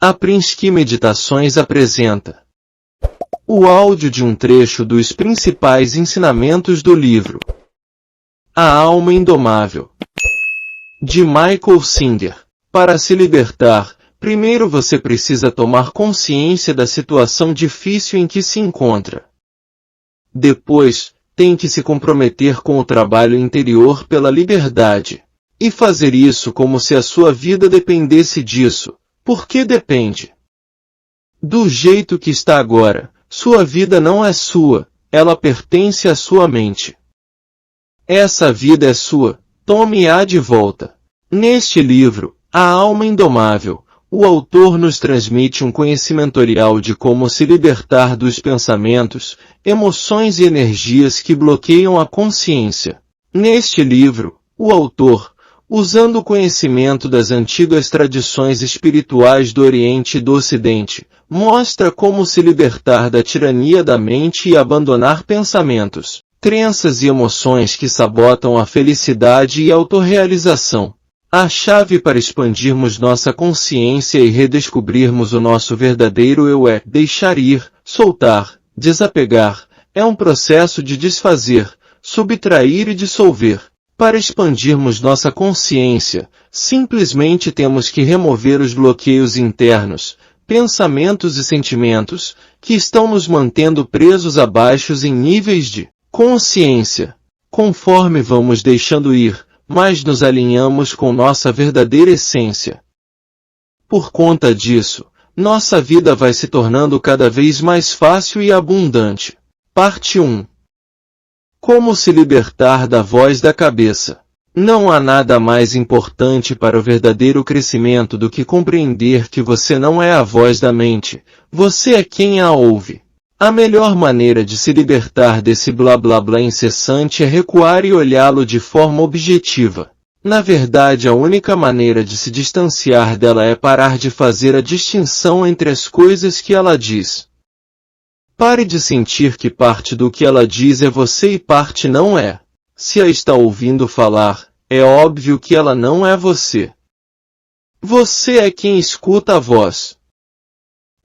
A Prinsky Meditações apresenta o áudio de um trecho dos principais ensinamentos do livro A Alma Indomável, de Michael Singer. Para se libertar, primeiro você precisa tomar consciência da situação difícil em que se encontra. Depois, tem que se comprometer com o trabalho interior pela liberdade. E fazer isso como se a sua vida dependesse disso, porque depende. Do jeito que está agora, sua vida não é sua, ela pertence à sua mente. Essa vida é sua, tome-a de volta. Neste livro, A Alma Indomável, o autor nos transmite um conhecimentorial de como se libertar dos pensamentos, emoções e energias que bloqueiam a consciência. Neste livro, o autor, usando o conhecimento das antigas tradições espirituais do Oriente e do Ocidente, mostra como se libertar da tirania da mente e abandonar pensamentos, crenças e emoções que sabotam a felicidade e a autorrealização. A chave para expandirmos nossa consciência e redescobrirmos o nosso verdadeiro eu é deixar ir, soltar, desapegar. É um processo de desfazer, subtrair e dissolver. Para expandirmos nossa consciência, simplesmente temos que remover os bloqueios internos, pensamentos e sentimentos, que estão nos mantendo presos abaixo em níveis de consciência. Conforme vamos deixando ir, mais nos alinhamos com nossa verdadeira essência. Por conta disso, nossa vida vai se tornando cada vez mais fácil e abundante. Parte 1. Como se libertar da voz da cabeça? Não há nada mais importante para o verdadeiro crescimento do que compreender que você não é a voz da mente, você é quem a ouve. A melhor maneira de se libertar desse blá blá blá incessante é recuar e olhá-lo de forma objetiva. Na verdade, a única maneira de se distanciar dela é parar de fazer a distinção entre as coisas que ela diz. Pare de sentir que parte do que ela diz é você e parte não é. Se a está ouvindo falar, é óbvio que ela não é você. Você é quem escuta a voz.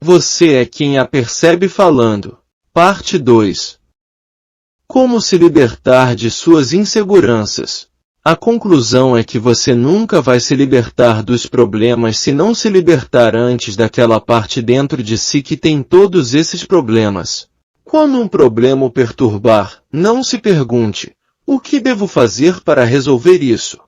Você é quem a percebe falando. Parte 2. Como se libertar de suas inseguranças? A conclusão é que você nunca vai se libertar dos problemas se não se libertar antes daquela parte dentro de si que tem todos esses problemas. Quando um problema o perturbar, não se pergunte, o que devo fazer para resolver isso?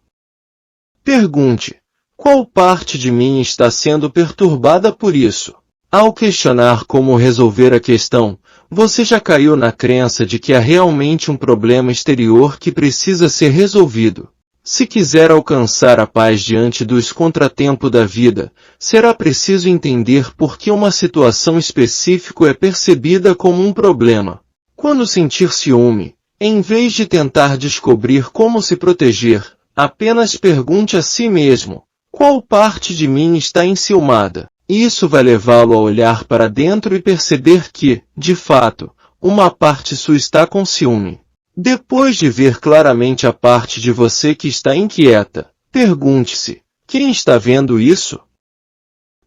Pergunte, qual parte de mim está sendo perturbada por isso? Ao questionar como resolver a questão, você já caiu na crença de que há realmente um problema exterior que precisa ser resolvido. Se quiser alcançar a paz diante dos contratempos da vida, será preciso entender por que uma situação específica é percebida como um problema. Quando sentir ciúme, em vez de tentar descobrir como se proteger, apenas pergunte a si mesmo, qual parte de mim está enciumada? Isso vai levá-lo a olhar para dentro e perceber que, de fato, uma parte sua está com ciúme. Depois de ver claramente a parte de você que está inquieta, pergunte-se, quem está vendo isso?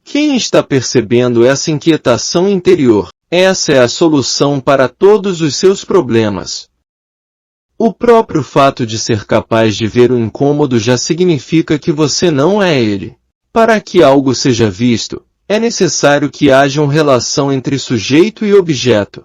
Quem está percebendo essa inquietação interior? Essa é a solução para todos os seus problemas. O próprio fato de ser capaz de ver o incômodo já significa que você não é ele. Para que algo seja visto, é necessário que haja uma relação entre sujeito e objeto.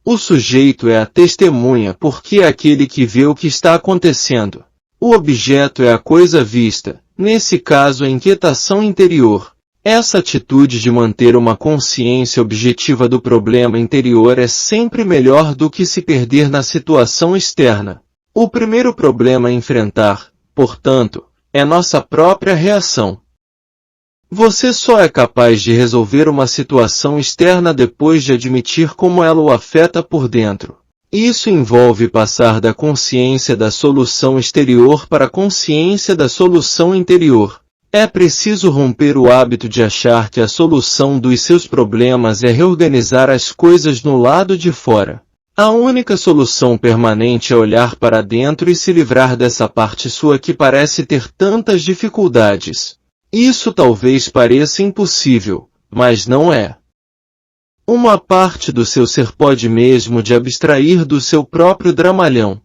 O sujeito é a testemunha porque é aquele que vê o que está acontecendo. O objeto é a coisa vista, nesse caso a inquietação interior. Essa atitude de manter uma consciência objetiva do problema interior é sempre melhor do que se perder na situação externa. O primeiro problema a enfrentar, portanto, é nossa própria reação. Você só é capaz de resolver uma situação externa depois de admitir como ela o afeta por dentro. Isso envolve passar da consciência da solução exterior para a consciência da solução interior. É preciso romper o hábito de achar que a solução dos seus problemas é reorganizar as coisas no lado de fora. A única solução permanente é olhar para dentro e se livrar dessa parte sua que parece ter tantas dificuldades. Isso talvez pareça impossível, mas não é. Uma parte do seu ser pode mesmo de abstrair do seu próprio dramalhão.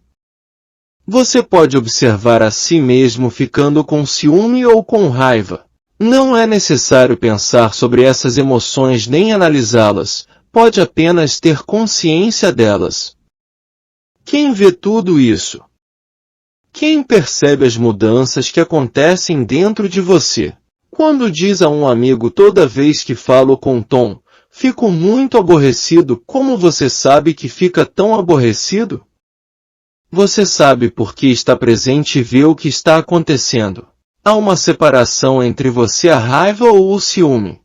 Você pode observar a si mesmo ficando com ciúme ou com raiva. Não é necessário pensar sobre essas emoções nem analisá-las, pode apenas ter consciência delas. Quem vê tudo isso? Quem percebe as mudanças que acontecem dentro de você? Quando diz a um amigo toda vez que falo com Tom, fico muito aborrecido, como você sabe que fica tão aborrecido? Você sabe por que está presente e vê o que está acontecendo. Há uma separação entre você a raiva ou o ciúme.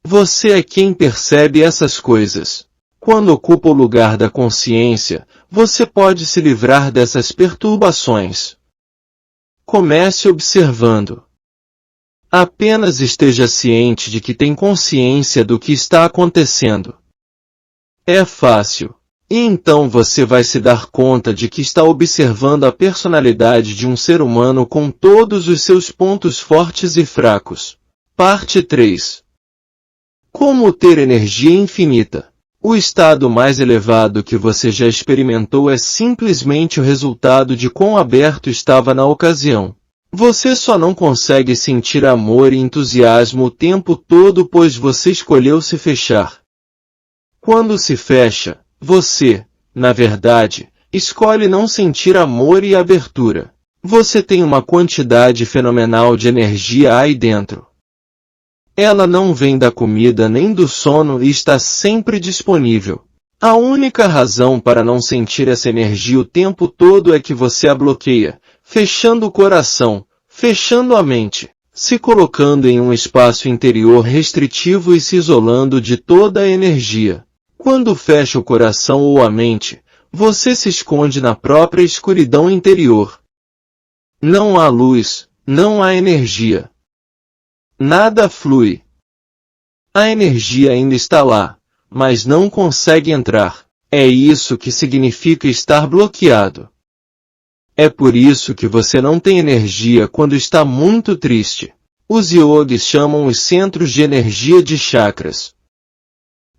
Você é quem percebe essas coisas. Quando ocupa o lugar da consciência, você pode se livrar dessas perturbações. Comece observando. Apenas esteja ciente de que tem consciência do que está acontecendo. É fácil. E então você vai se dar conta de que está observando a personalidade de um ser humano com todos os seus pontos fortes e fracos. Parte 3. Como ter energia infinita? O estado mais elevado que você já experimentou é simplesmente o resultado de quão aberto estava na ocasião. Você só não consegue sentir amor e entusiasmo o tempo todo pois você escolheu se fechar. Quando se fecha, você, na verdade, escolhe não sentir amor e abertura. Você tem uma quantidade fenomenal de energia aí dentro. Ela não vem da comida nem do sono e está sempre disponível. A única razão para não sentir essa energia o tempo todo é que você a bloqueia, fechando o coração, fechando a mente, se colocando em um espaço interior restritivo e se isolando de toda a energia. Quando fecha o coração ou a mente, você se esconde na própria escuridão interior. Não há luz, não há energia. Nada flui. A energia ainda está lá, mas não consegue entrar. É isso que significa estar bloqueado. É por isso que você não tem energia quando está muito triste. Os yogis chamam os centros de energia de chakras.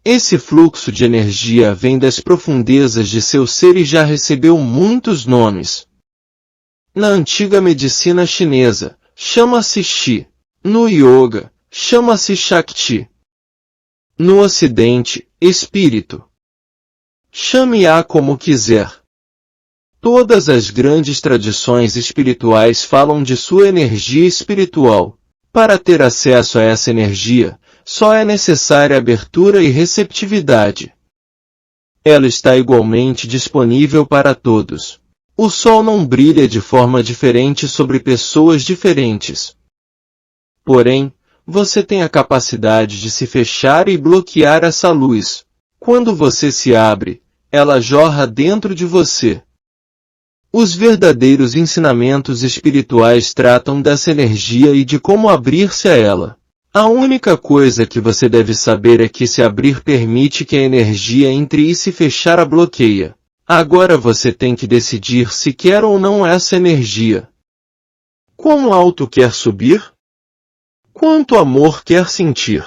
Esse fluxo de energia vem das profundezas de seu ser e já recebeu muitos nomes. Na antiga medicina chinesa, chama-se Qi. No yoga, chama-se Shakti. No ocidente, espírito. Chame-a como quiser. Todas as grandes tradições espirituais falam de sua energia espiritual. Para ter acesso a essa energia, só é necessária abertura e receptividade. Ela está igualmente disponível para todos. O sol não brilha de forma diferente sobre pessoas diferentes. Porém, você tem a capacidade de se fechar e bloquear essa luz. Quando você se abre, ela jorra dentro de você. Os verdadeiros ensinamentos espirituais tratam dessa energia e de como abrir-se a ela. A única coisa que você deve saber é que se abrir permite que a energia entre e se fechar a bloqueia. Agora você tem que decidir se quer ou não essa energia. Quão alto quer subir? Quanto amor quer sentir?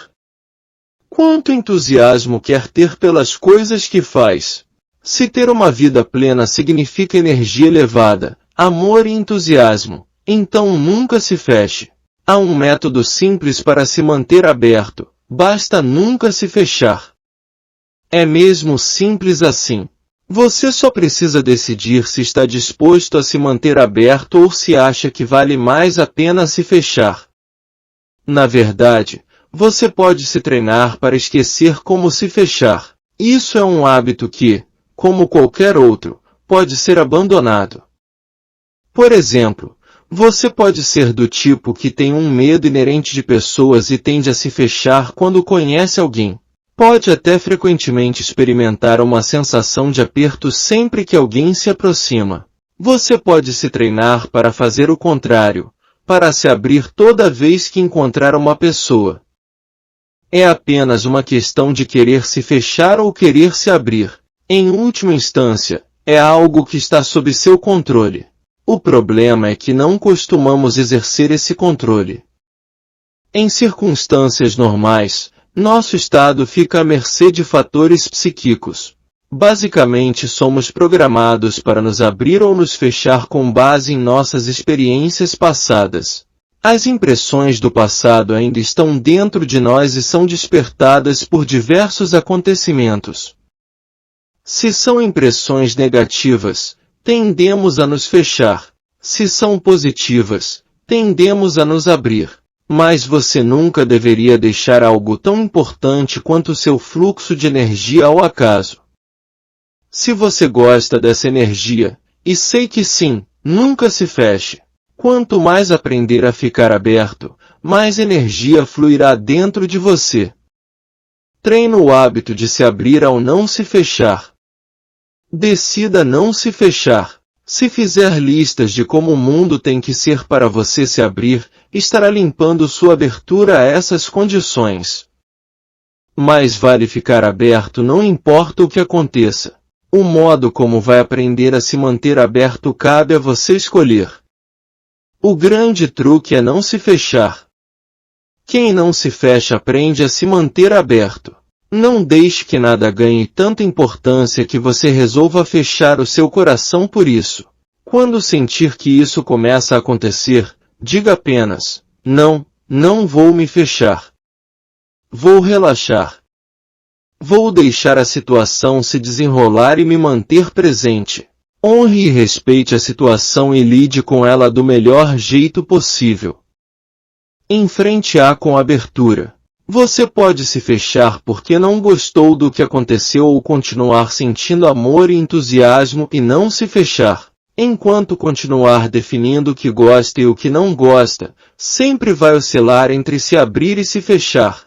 Quanto entusiasmo quer ter pelas coisas que faz? Se ter uma vida plena significa energia elevada, amor e entusiasmo, então nunca se feche. Há um método simples para se manter aberto, basta nunca se fechar. É mesmo simples assim. Você só precisa decidir se está disposto a se manter aberto ou se acha que vale mais a pena se fechar. Na verdade, você pode se treinar para esquecer como se fechar. Isso é um hábito que, como qualquer outro, pode ser abandonado. Por exemplo, você pode ser do tipo que tem um medo inerente de pessoas e tende a se fechar quando conhece alguém. Pode até frequentemente experimentar uma sensação de aperto sempre que alguém se aproxima. Você pode se treinar para fazer o contrário, para se abrir toda vez que encontrar uma pessoa. É apenas uma questão de querer se fechar ou querer se abrir. Em última instância, é algo que está sob seu controle. O problema é que não costumamos exercer esse controle. Em circunstâncias normais, nosso estado fica à mercê de fatores psíquicos. Basicamente somos programados para nos abrir ou nos fechar com base em nossas experiências passadas. As impressões do passado ainda estão dentro de nós e são despertadas por diversos acontecimentos. Se são impressões negativas, tendemos a nos fechar. Se são positivas, tendemos a nos abrir. Mas você nunca deveria deixar algo tão importante quanto seu fluxo de energia ao acaso. Se você gosta dessa energia, e sei que sim, nunca se feche. Quanto mais aprender a ficar aberto, mais energia fluirá dentro de você. Treine o hábito de se abrir ao não se fechar. Decida não se fechar. Se fizer listas de como o mundo tem que ser para você se abrir, estará limpando sua abertura a essas condições. Mais vale ficar aberto, não importa o que aconteça. O modo como vai aprender a se manter aberto cabe a você escolher. O grande truque é não se fechar. Quem não se fecha aprende a se manter aberto. Não deixe que nada ganhe tanta importância que você resolva fechar o seu coração por isso. Quando sentir que isso começa a acontecer, diga apenas, não vou me fechar. Vou relaxar. Vou deixar a situação se desenrolar e me manter presente. Honre e respeite a situação e lide com ela do melhor jeito possível. Enfrente-a com abertura. Você pode se fechar porque não gostou do que aconteceu ou continuar sentindo amor e entusiasmo e não se fechar. Enquanto continuar definindo o que gosta e o que não gosta, sempre vai oscilar entre se abrir e se fechar.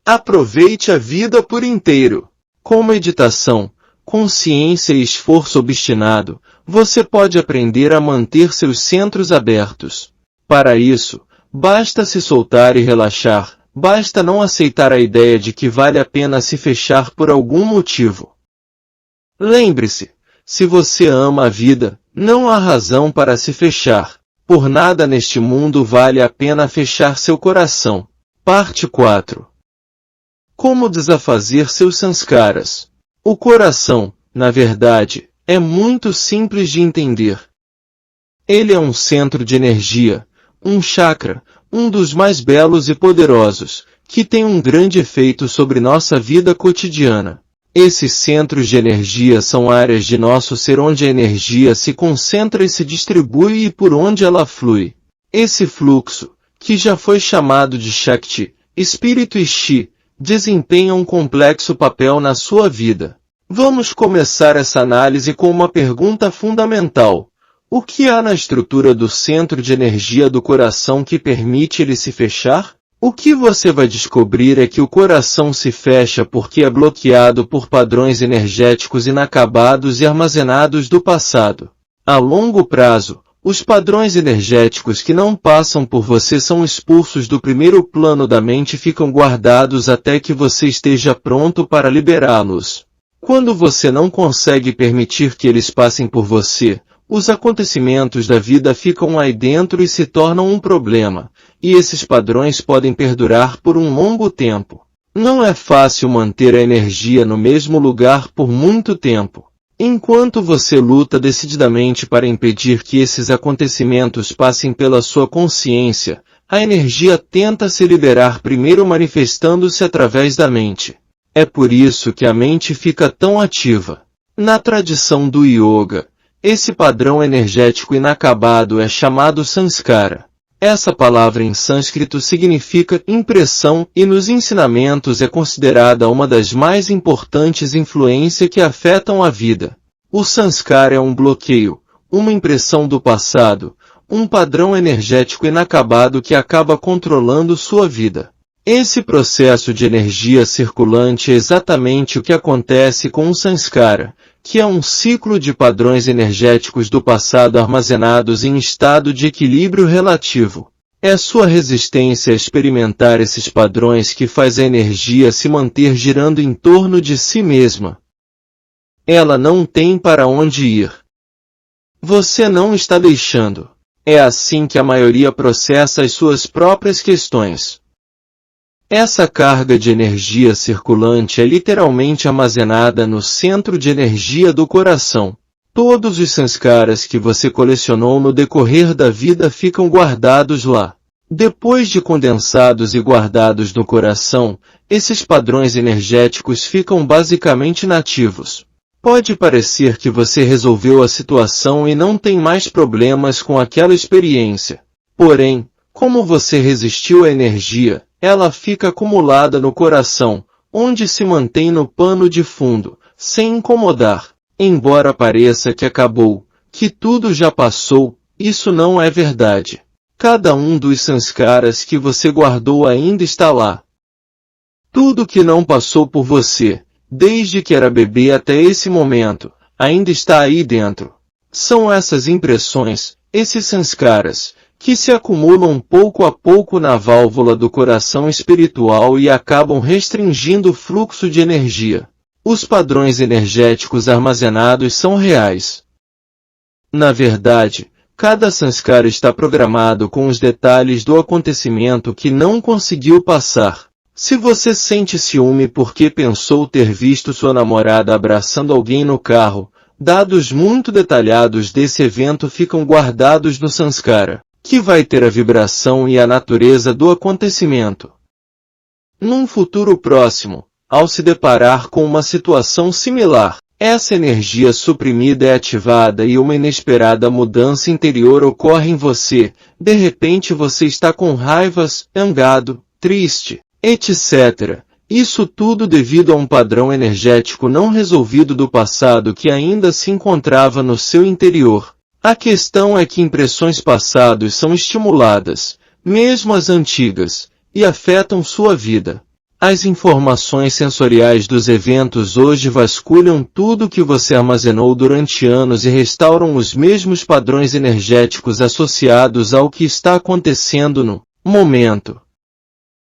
Aproveite a vida por inteiro. Com meditação, consciência e esforço obstinado, você pode aprender a manter seus centros abertos. Para isso, basta se soltar e relaxar. Basta não aceitar a ideia de que vale a pena se fechar por algum motivo. Lembre-se, se você ama a vida, não há razão para se fechar. Por nada neste mundo vale a pena fechar seu coração. Parte 4. Como desafazer seus sanskaras? O coração, na verdade, é muito simples de entender. Ele é um centro de energia, um chakra, um dos mais belos e poderosos, que tem um grande efeito sobre nossa vida cotidiana. Esses centros de energia são áreas de nosso ser onde a energia se concentra e se distribui e por onde ela flui. Esse fluxo, que já foi chamado de Shakti, espírito e Chi, desempenha um complexo papel na sua vida. Vamos começar essa análise com uma pergunta fundamental. O que há na estrutura do centro de energia do coração que permite ele se fechar? O que você vai descobrir é que o coração se fecha porque é bloqueado por padrões energéticos inacabados e armazenados do passado. A longo prazo, os padrões energéticos que não passam por você são expulsos do primeiro plano da mente e ficam guardados até que você esteja pronto para liberá-los. Quando você não consegue permitir que eles passem por você, os acontecimentos da vida ficam aí dentro e se tornam um problema, e esses padrões podem perdurar por um longo tempo. Não é fácil manter a energia no mesmo lugar por muito tempo. Enquanto você luta decididamente para impedir que esses acontecimentos passem pela sua consciência, a energia tenta se liberar primeiro manifestando-se através da mente. É por isso que a mente fica tão ativa. Na tradição do yoga, esse padrão energético inacabado é chamado sanskara. Essa palavra em sânscrito significa impressão e nos ensinamentos é considerada uma das mais importantes influências que afetam a vida. O sanskara é um bloqueio, uma impressão do passado, um padrão energético inacabado que acaba controlando sua vida. Esse processo de energia circulante é exatamente o que acontece com o sanskara, que é um ciclo de padrões energéticos do passado armazenados em estado de equilíbrio relativo. É sua resistência a experimentar esses padrões que faz a energia se manter girando em torno de si mesma. Ela não tem para onde ir. Você não está deixando. É assim que a maioria processa as suas próprias questões. Essa carga de energia circulante é literalmente armazenada no centro de energia do coração. Todos os sanskaras que você colecionou no decorrer da vida ficam guardados lá. Depois de condensados e guardados no coração, esses padrões energéticos ficam basicamente inativos. Pode parecer que você resolveu a situação e não tem mais problemas com aquela experiência. Porém, como você resistiu à energia, ela fica acumulada no coração, onde se mantém no pano de fundo, sem incomodar. Embora pareça que acabou, que tudo já passou, isso não é verdade. Cada um dos sanskaras que você guardou ainda está lá. Tudo que não passou por você, desde que era bebê até esse momento, ainda está aí dentro. São essas impressões, esses sanskaras, que se acumulam pouco a pouco na válvula do coração espiritual e acabam restringindo o fluxo de energia. Os padrões energéticos armazenados são reais. Na verdade, cada sanskara está programado com os detalhes do acontecimento que não conseguiu passar. Se você sente ciúme porque pensou ter visto sua namorada abraçando alguém no carro, dados muito detalhados desse evento ficam guardados no sanskara, que vai ter a vibração e a natureza do acontecimento. Num futuro próximo, ao se deparar com uma situação similar, essa energia suprimida é ativada e uma inesperada mudança interior ocorre em você. De repente você está com raivas, zangado, triste, etc. Isso tudo devido a um padrão energético não resolvido do passado que ainda se encontrava no seu interior. A questão é que impressões passadas são estimuladas, mesmo as antigas, e afetam sua vida. As informações sensoriais dos eventos hoje vasculham tudo que você armazenou durante anos e restauram os mesmos padrões energéticos associados ao que está acontecendo no momento.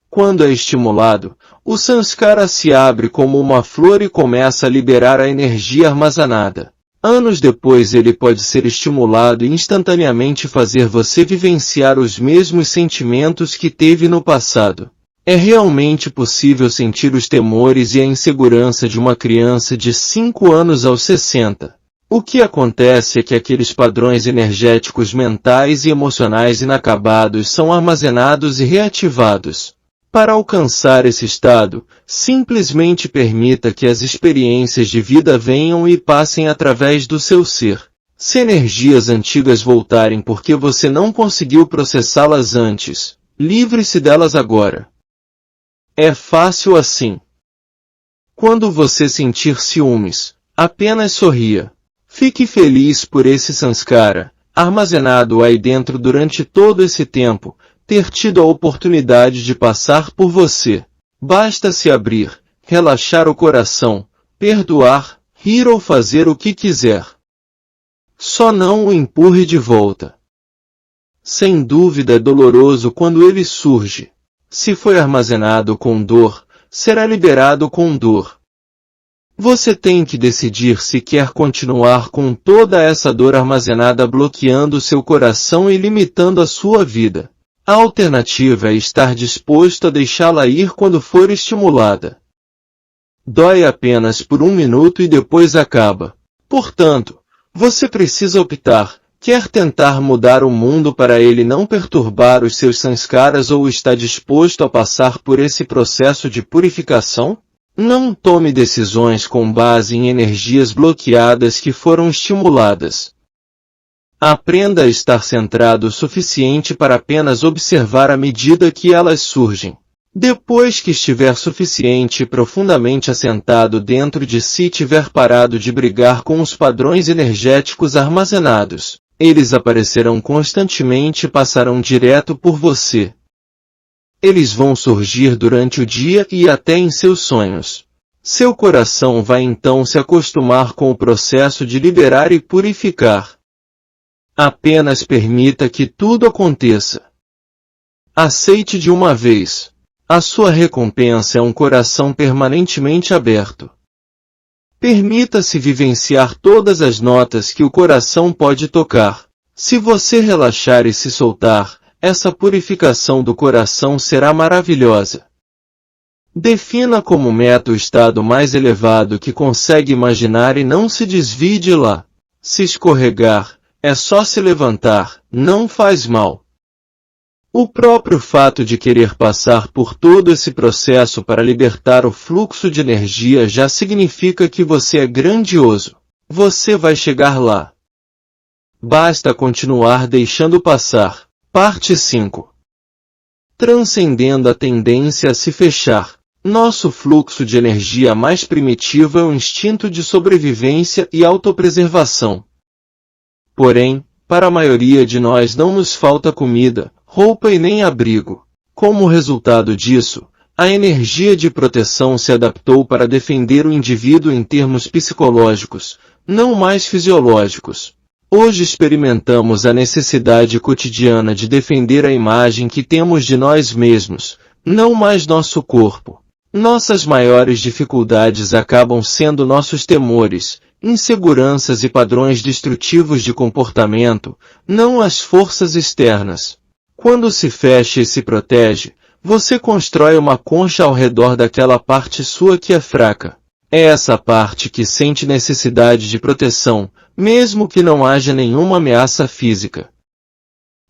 Quando é estimulado, o sanskara se abre como uma flor e começa a liberar a energia armazenada. Anos depois ele pode ser estimulado e instantaneamente fazer você vivenciar os mesmos sentimentos que teve no passado. É realmente possível sentir os temores e a insegurança de uma criança de 5 anos aos 60. O que acontece é que aqueles padrões energéticos mentais e emocionais inacabados são armazenados e reativados. Para alcançar esse estado, simplesmente permita que as experiências de vida venham e passem através do seu ser. Se energias antigas voltarem porque você não conseguiu processá-las antes, livre-se delas agora. É fácil assim. Quando você sentir ciúmes, apenas sorria. Fique feliz por esse sanskara, armazenado aí dentro durante todo esse tempo, ter tido a oportunidade de passar por você. Basta se abrir, relaxar o coração, perdoar, rir ou fazer o que quiser. Só não o empurre de volta. Sem dúvida é doloroso quando ele surge. Se foi armazenado com dor, será liberado com dor. Você tem que decidir se quer continuar com toda essa dor armazenada bloqueando seu coração e limitando a sua vida. A alternativa é estar disposto a deixá-la ir quando for estimulada. Dói apenas por 1 minuto e depois acaba. Portanto, você precisa optar. Quer tentar mudar o mundo para ele não perturbar os seus sanskaras ou está disposto a passar por esse processo de purificação? Não tome decisões com base em energias bloqueadas que foram estimuladas. Aprenda a estar centrado o suficiente para apenas observar à medida que elas surgem. Depois que estiver suficiente e profundamente assentado dentro de si e tiver parado de brigar com os padrões energéticos armazenados, eles aparecerão constantemente e passarão direto por você. Eles vão surgir durante o dia e até em seus sonhos. Seu coração vai então se acostumar com o processo de liberar e purificar. Apenas permita que tudo aconteça. Aceite de uma vez. A sua recompensa é um coração permanentemente aberto. Permita-se vivenciar todas as notas que o coração pode tocar. Se você relaxar e se soltar, essa purificação do coração será maravilhosa. Defina como meta o estado mais elevado que consegue imaginar e não se desvie de lá. Se escorregar, é só se levantar, não faz mal. O próprio fato de querer passar por todo esse processo para libertar o fluxo de energia já significa que você é grandioso. Você vai chegar lá. Basta continuar deixando passar. Parte 5. Transcendendo a tendência a se fechar. Nosso fluxo de energia mais primitivo é o instinto de sobrevivência e autopreservação. Porém, para a maioria de nós não nos falta comida, roupa e nem abrigo. Como resultado disso, a energia de proteção se adaptou para defender o indivíduo em termos psicológicos, não mais fisiológicos. Hoje experimentamos a necessidade cotidiana de defender a imagem que temos de nós mesmos, não mais nosso corpo. Nossas maiores dificuldades acabam sendo nossos temores, inseguranças e padrões destrutivos de comportamento, não as forças externas. Quando se fecha e se protege, você constrói uma concha ao redor daquela parte sua que é fraca. É essa parte que sente necessidade de proteção, mesmo que não haja nenhuma ameaça física.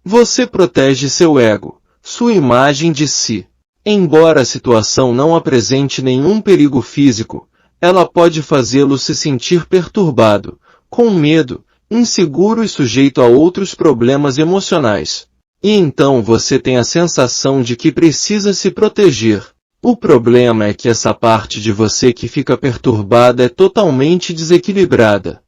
Você protege seu ego, sua imagem de si. Embora a situação não apresente nenhum perigo físico, ela pode fazê-lo se sentir perturbado, com medo, inseguro e sujeito a outros problemas emocionais. E então você tem a sensação de que precisa se proteger. O problema é que essa parte de você que fica perturbada é totalmente desequilibrada.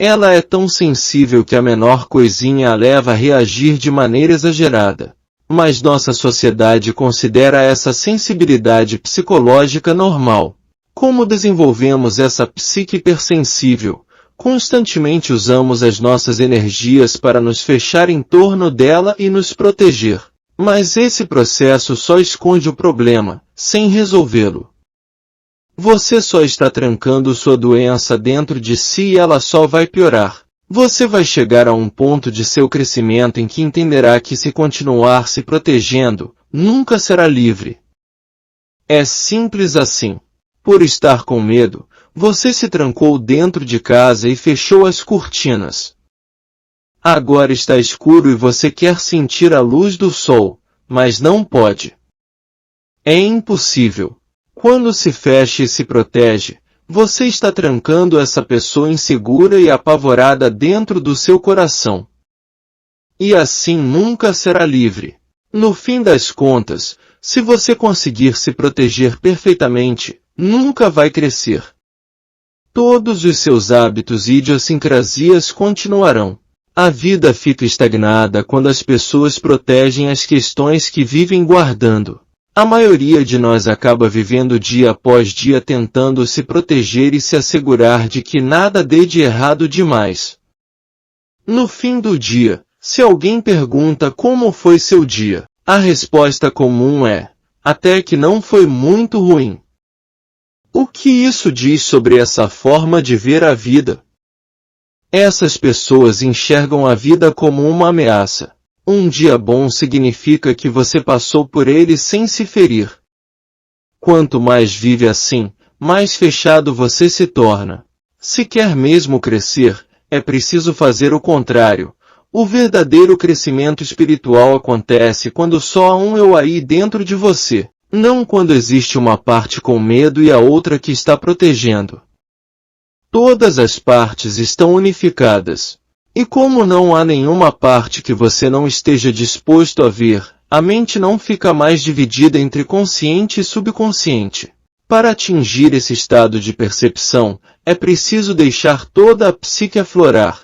Ela é tão sensível que a menor coisinha a leva a reagir de maneira exagerada. Mas nossa sociedade considera essa sensibilidade psicológica normal. Como desenvolvemos essa psique hipersensível? Constantemente usamos as nossas energias para nos fechar em torno dela e nos proteger. Mas esse processo só esconde o problema, sem resolvê-lo. Você só está trancando sua doença dentro de si e ela só vai piorar. Você vai chegar a um ponto de seu crescimento em que entenderá que se continuar se protegendo, nunca será livre. É simples assim. Por estar com medo, você se trancou dentro de casa e fechou as cortinas. Agora está escuro e você quer sentir a luz do sol, mas não pode. É impossível. Quando se fecha e se protege, você está trancando essa pessoa insegura e apavorada dentro do seu coração. E assim nunca será livre. No fim das contas, se você conseguir se proteger perfeitamente, nunca vai crescer. Todos os seus hábitos e idiosincrasias continuarão. A vida fica estagnada quando as pessoas protegem as questões que vivem guardando. A maioria de nós acaba vivendo dia após dia tentando se proteger e se assegurar de que nada dê de errado demais. No fim do dia, se alguém pergunta como foi seu dia, a resposta comum é, até que não foi muito ruim. O que isso diz sobre essa forma de ver a vida? Essas pessoas enxergam a vida como uma ameaça. Um dia bom significa que você passou por ele sem se ferir. Quanto mais vive assim, mais fechado você se torna. Se quer mesmo crescer, é preciso fazer o contrário. O verdadeiro crescimento espiritual acontece quando só há um eu aí dentro de você, não quando existe uma parte com medo e a outra que está protegendo. Todas as partes estão unificadas. E como não há nenhuma parte que você não esteja disposto a ver, a mente não fica mais dividida entre consciente e subconsciente. Para atingir esse estado de percepção, é preciso deixar toda a psique aflorar.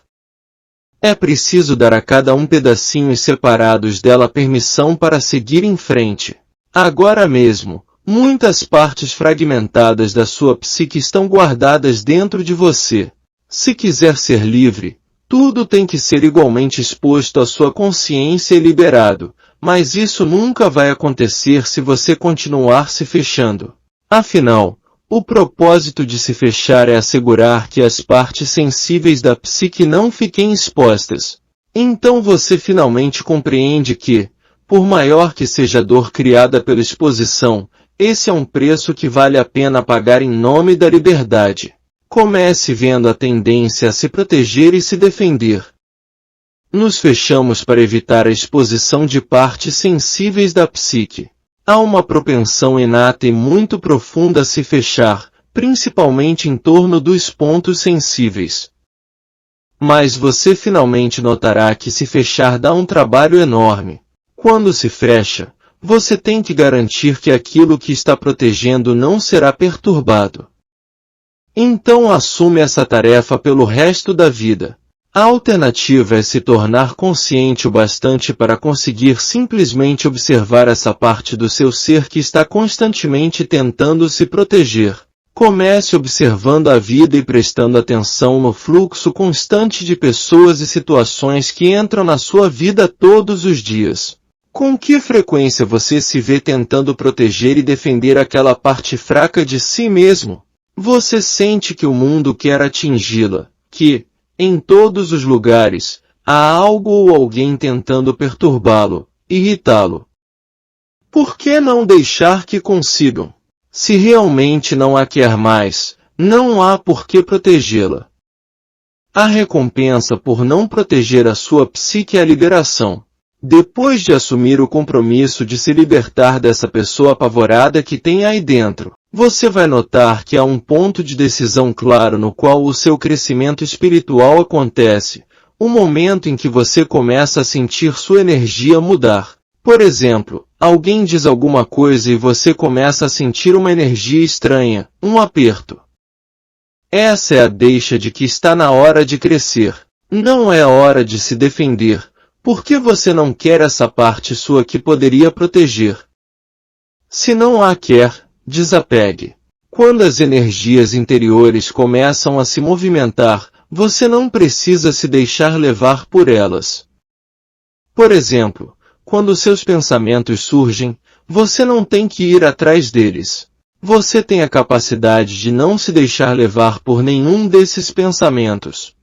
É preciso dar a cada um pedacinhos separados dela permissão para seguir em frente. Agora mesmo, muitas partes fragmentadas da sua psique estão guardadas dentro de você. Se quiser ser livre, tudo tem que ser igualmente exposto à sua consciência e liberado, mas isso nunca vai acontecer se você continuar se fechando. Afinal, o propósito de se fechar é assegurar que as partes sensíveis da psique não fiquem expostas. Então você finalmente compreende que, por maior que seja a dor criada pela exposição, esse é um preço que vale a pena pagar em nome da liberdade. Comece vendo a tendência a se proteger e se defender. Nos fechamos para evitar a exposição de partes sensíveis da psique. Há uma propensão inata e muito profunda a se fechar, principalmente em torno dos pontos sensíveis. Mas você finalmente notará que se fechar dá um trabalho enorme. Quando se fecha, você tem que garantir que aquilo que está protegendo não será perturbado. Então assume essa tarefa pelo resto da vida. A alternativa é se tornar consciente o bastante para conseguir simplesmente observar essa parte do seu ser que está constantemente tentando se proteger. Comece observando a vida e prestando atenção no fluxo constante de pessoas e situações que entram na sua vida todos os dias. Com que frequência você se vê tentando proteger e defender aquela parte fraca de si mesmo? Você sente que o mundo quer atingi-la, que, em todos os lugares, há algo ou alguém tentando perturbá-lo, irritá-lo. Por que não deixar que consigam? Se realmente não a quer mais, não há por que protegê-la. A recompensa por não proteger a sua psique é a liberação. Depois de assumir o compromisso de se libertar dessa pessoa apavorada que tem aí dentro, você vai notar que há um ponto de decisão claro no qual o seu crescimento espiritual acontece, o momento em que você começa a sentir sua energia mudar. Por exemplo, alguém diz alguma coisa e você começa a sentir uma energia estranha, um aperto. Essa é a deixa de que está na hora de crescer. Não é a hora de se defender. Por que você não quer essa parte sua que poderia proteger? Se não a quer, desapegue. Quando as energias interiores começam a se movimentar, você não precisa se deixar levar por elas. Por exemplo, quando seus pensamentos surgem, você não tem que ir atrás deles. Você tem a capacidade de não se deixar levar por nenhum desses pensamentos.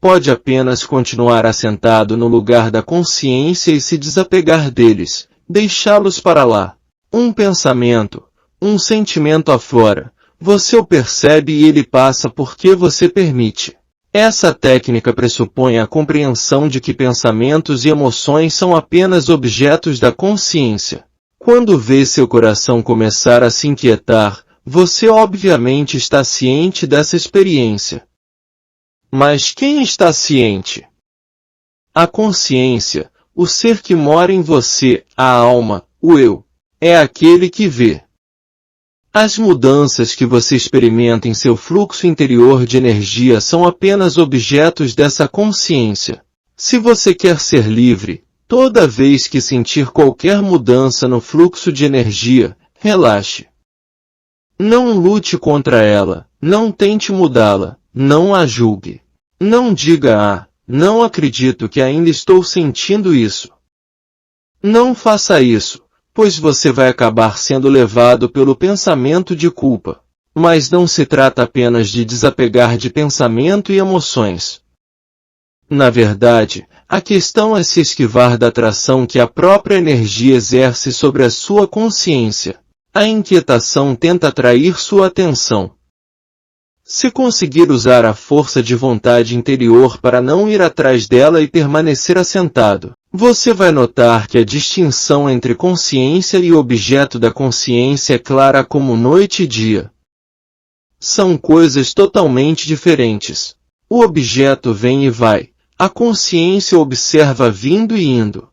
Pode apenas continuar assentado no lugar da consciência e se desapegar deles, deixá-los para lá. Um pensamento, um sentimento aflora, você o percebe e ele passa porque você permite. Essa técnica pressupõe a compreensão de que pensamentos e emoções são apenas objetos da consciência. Quando vê seu coração começar a se inquietar, você obviamente está ciente dessa experiência. Mas quem está ciente? A consciência, o ser que mora em você, a alma, o eu, é aquele que vê. As mudanças que você experimenta em seu fluxo interior de energia são apenas objetos dessa consciência. Se você quer ser livre, toda vez que sentir qualquer mudança no fluxo de energia, relaxe. Não lute contra ela, não tente mudá-la, não a julgue. Não diga não acredito que ainda estou sentindo isso. Não faça isso, pois você vai acabar sendo levado pelo pensamento de culpa. Mas não se trata apenas de desapegar de pensamento e emoções. Na verdade, a questão é se esquivar da atração que a própria energia exerce sobre a sua consciência. A inquietação tenta atrair sua atenção. Se conseguir usar a força de vontade interior para não ir atrás dela e permanecer assentado, você vai notar que a distinção entre consciência e objeto da consciência é clara como noite e dia. São coisas totalmente diferentes. O objeto vem e vai, a consciência observa vindo e indo.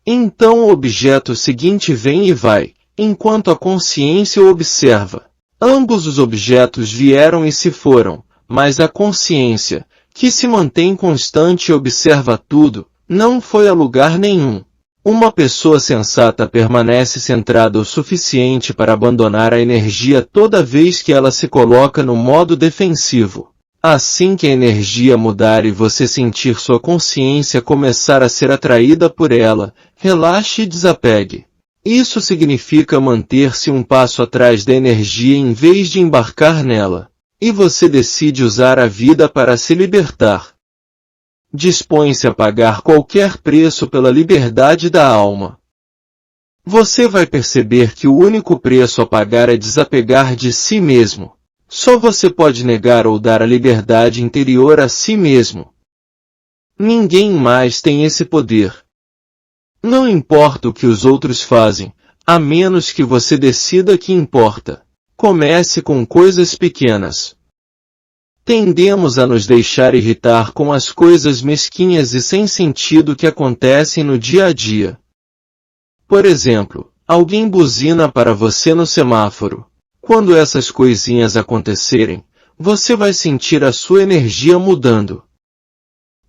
Então o objeto seguinte vem e vai, enquanto a consciência o observa. Ambos os objetos vieram e se foram, mas a consciência, que se mantém constante e observa tudo, não foi a lugar nenhum. Uma pessoa sensata permanece centrada o suficiente para abandonar a energia toda vez que ela se coloca no modo defensivo. Assim que a energia mudar e você sentir sua consciência começar a ser atraída por ela, relaxe e desapegue. Isso significa manter-se um passo atrás da energia em vez de embarcar nela. E você decide usar a vida para se libertar. dispõe-se a pagar qualquer preço pela liberdade da alma. Você vai perceber que o único preço a pagar é desapegar de si mesmo. Só você pode negar ou dar a liberdade interior a si mesmo. Ninguém mais tem esse poder. Não importa o que os outros fazem, a menos que você decida que importa. Comece com coisas pequenas. Tendemos a nos deixar irritar com as coisas mesquinhas e sem sentido que acontecem no dia a dia. Por exemplo, alguém buzina para você no semáforo. Quando essas coisinhas acontecerem, você vai sentir a sua energia mudando.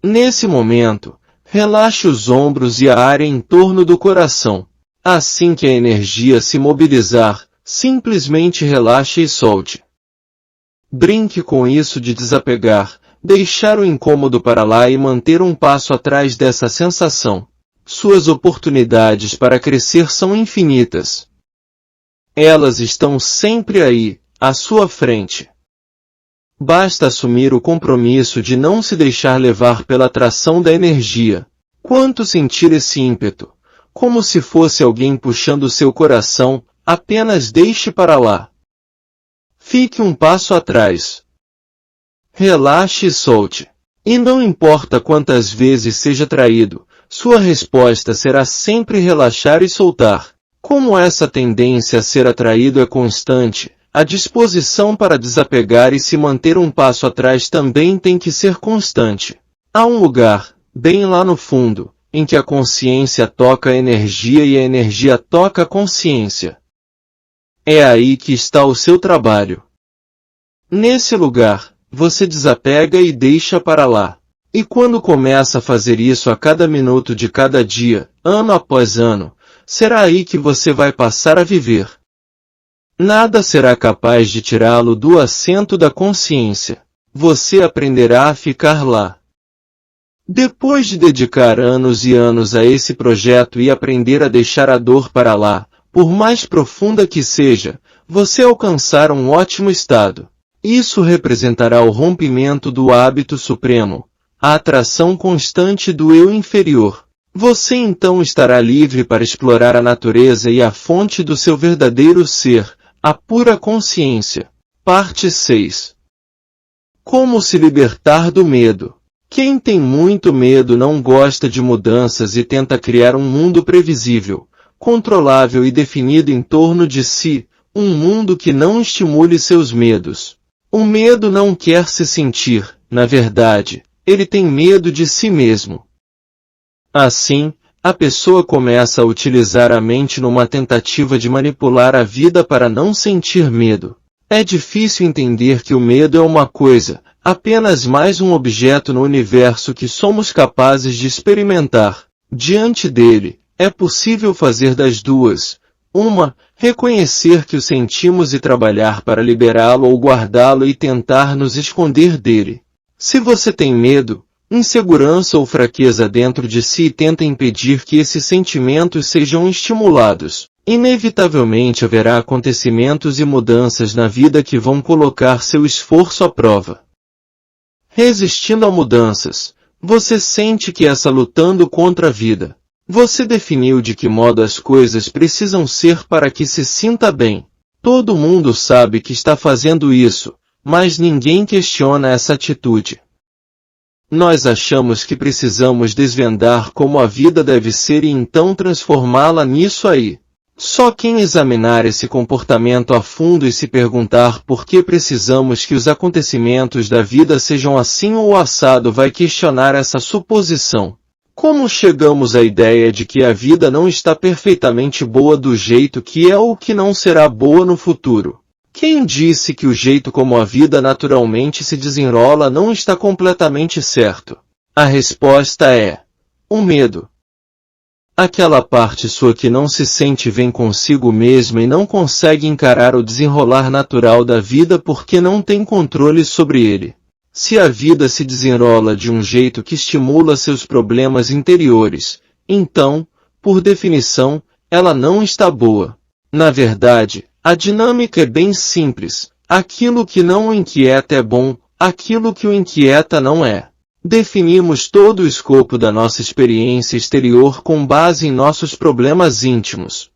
Nesse momento, relaxe os ombros e a área em torno do coração. Assim que a energia se mobilizar, simplesmente relaxe e solte. Brinque com isso de desapegar, deixar o incômodo para lá e manter um passo atrás dessa sensação. Suas oportunidades para crescer são infinitas. Elas estão sempre aí, à sua frente. Basta assumir o compromisso de não se deixar levar pela atração da energia. Quanto sentir esse ímpeto, como se fosse alguém puxando seu coração, apenas deixe para lá. Fique um passo atrás. Relaxe e solte. E não importa quantas vezes seja traído, sua resposta será sempre relaxar e soltar. Como essa tendência a ser atraído é constante, a disposição para desapegar e se manter um passo atrás também tem que ser constante. Há um lugar, bem lá no fundo, em que a consciência toca a energia e a energia toca a consciência. É aí que está o seu trabalho. Nesse lugar, você desapega e deixa para lá. E quando começa a fazer isso a cada minuto de cada dia, ano após ano, será aí que você vai passar a viver. Nada será capaz de tirá-lo do assento da consciência. Você aprenderá a ficar lá. Depois de dedicar anos e anos a esse projeto e aprender a deixar a dor para lá, por mais profunda que seja, você alcançará um ótimo estado. Isso representará o rompimento do hábito supremo, a atração constante do eu inferior. Você então estará livre para explorar a natureza e a fonte do seu verdadeiro ser, a pura consciência. Parte 6. Como se libertar do medo? Quem tem muito medo não gosta de mudanças e tenta criar um mundo previsível, controlável e definido em torno de si, um mundo que não estimule seus medos. O medo não quer se sentir, na verdade, ele tem medo de si mesmo. Assim, a pessoa começa a utilizar a mente numa tentativa de manipular a vida para não sentir medo. É difícil entender que o medo é uma coisa, apenas mais um objeto no universo que somos capazes de experimentar. Diante dele, é possível fazer das duas. Uma, reconhecer que o sentimos e trabalhar para liberá-lo ou guardá-lo e tentar nos esconder dele. Se você tem medo, insegurança ou fraqueza dentro de si e tenta impedir que esses sentimentos sejam estimulados, inevitavelmente haverá acontecimentos e mudanças na vida que vão colocar seu esforço à prova. Resistindo a mudanças, você sente que está lutando contra a vida. Você definiu de que modo as coisas precisam ser para que se sinta bem. Todo mundo sabe que está fazendo isso, mas ninguém questiona essa atitude. Nós achamos que precisamos desvendar como a vida deve ser e então transformá-la nisso aí. Só quem examinar esse comportamento a fundo e se perguntar por que precisamos que os acontecimentos da vida sejam assim ou assado vai questionar essa suposição. Como chegamos à ideia de que a vida não está perfeitamente boa do jeito que é ou que não será boa no futuro? Quem disse que o jeito como a vida naturalmente se desenrola não está completamente certo? A resposta é: o medo. Aquela parte sua que não se sente bem consigo mesma e não consegue encarar o desenrolar natural da vida porque não tem controle sobre ele. Se a vida se desenrola de um jeito que estimula seus problemas interiores, então, por definição, ela não está boa. Na verdade, a dinâmica é bem simples. Aquilo que não o inquieta é bom, aquilo que o inquieta não é. Definimos todo o escopo da nossa experiência exterior com base em nossos problemas íntimos.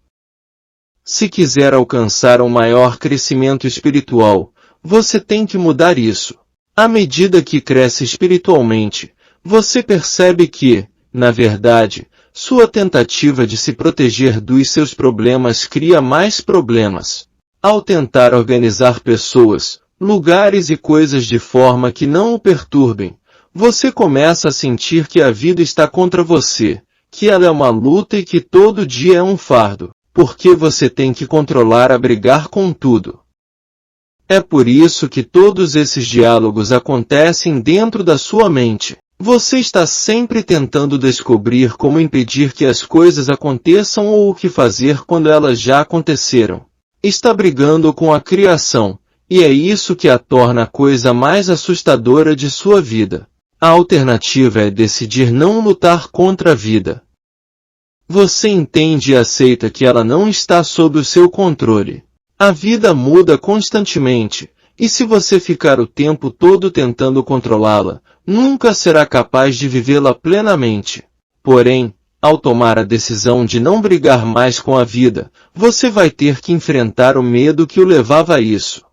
Se quiser alcançar um maior crescimento espiritual, você tem que mudar isso. À medida que cresce espiritualmente, você percebe que, na verdade, sua tentativa de se proteger dos seus problemas cria mais problemas. Ao tentar organizar pessoas, lugares e coisas de forma que não o perturbem, você começa a sentir que a vida está contra você, que ela é uma luta e que todo dia é um fardo, porque você tem que controlar a brigar com tudo. É por isso que todos esses diálogos acontecem dentro da sua mente. Você está sempre tentando descobrir como impedir que as coisas aconteçam ou o que fazer quando elas já aconteceram. Está brigando com a criação, e é isso que a torna a coisa mais assustadora de sua vida. A alternativa é decidir não lutar contra a vida. Você entende e aceita que ela não está sob o seu controle. A vida muda constantemente, e se você ficar o tempo todo tentando controlá-la, nunca será capaz de vivê-la plenamente. Porém, ao tomar a decisão de não brigar mais com a vida, você vai ter que enfrentar o medo que o levava a isso.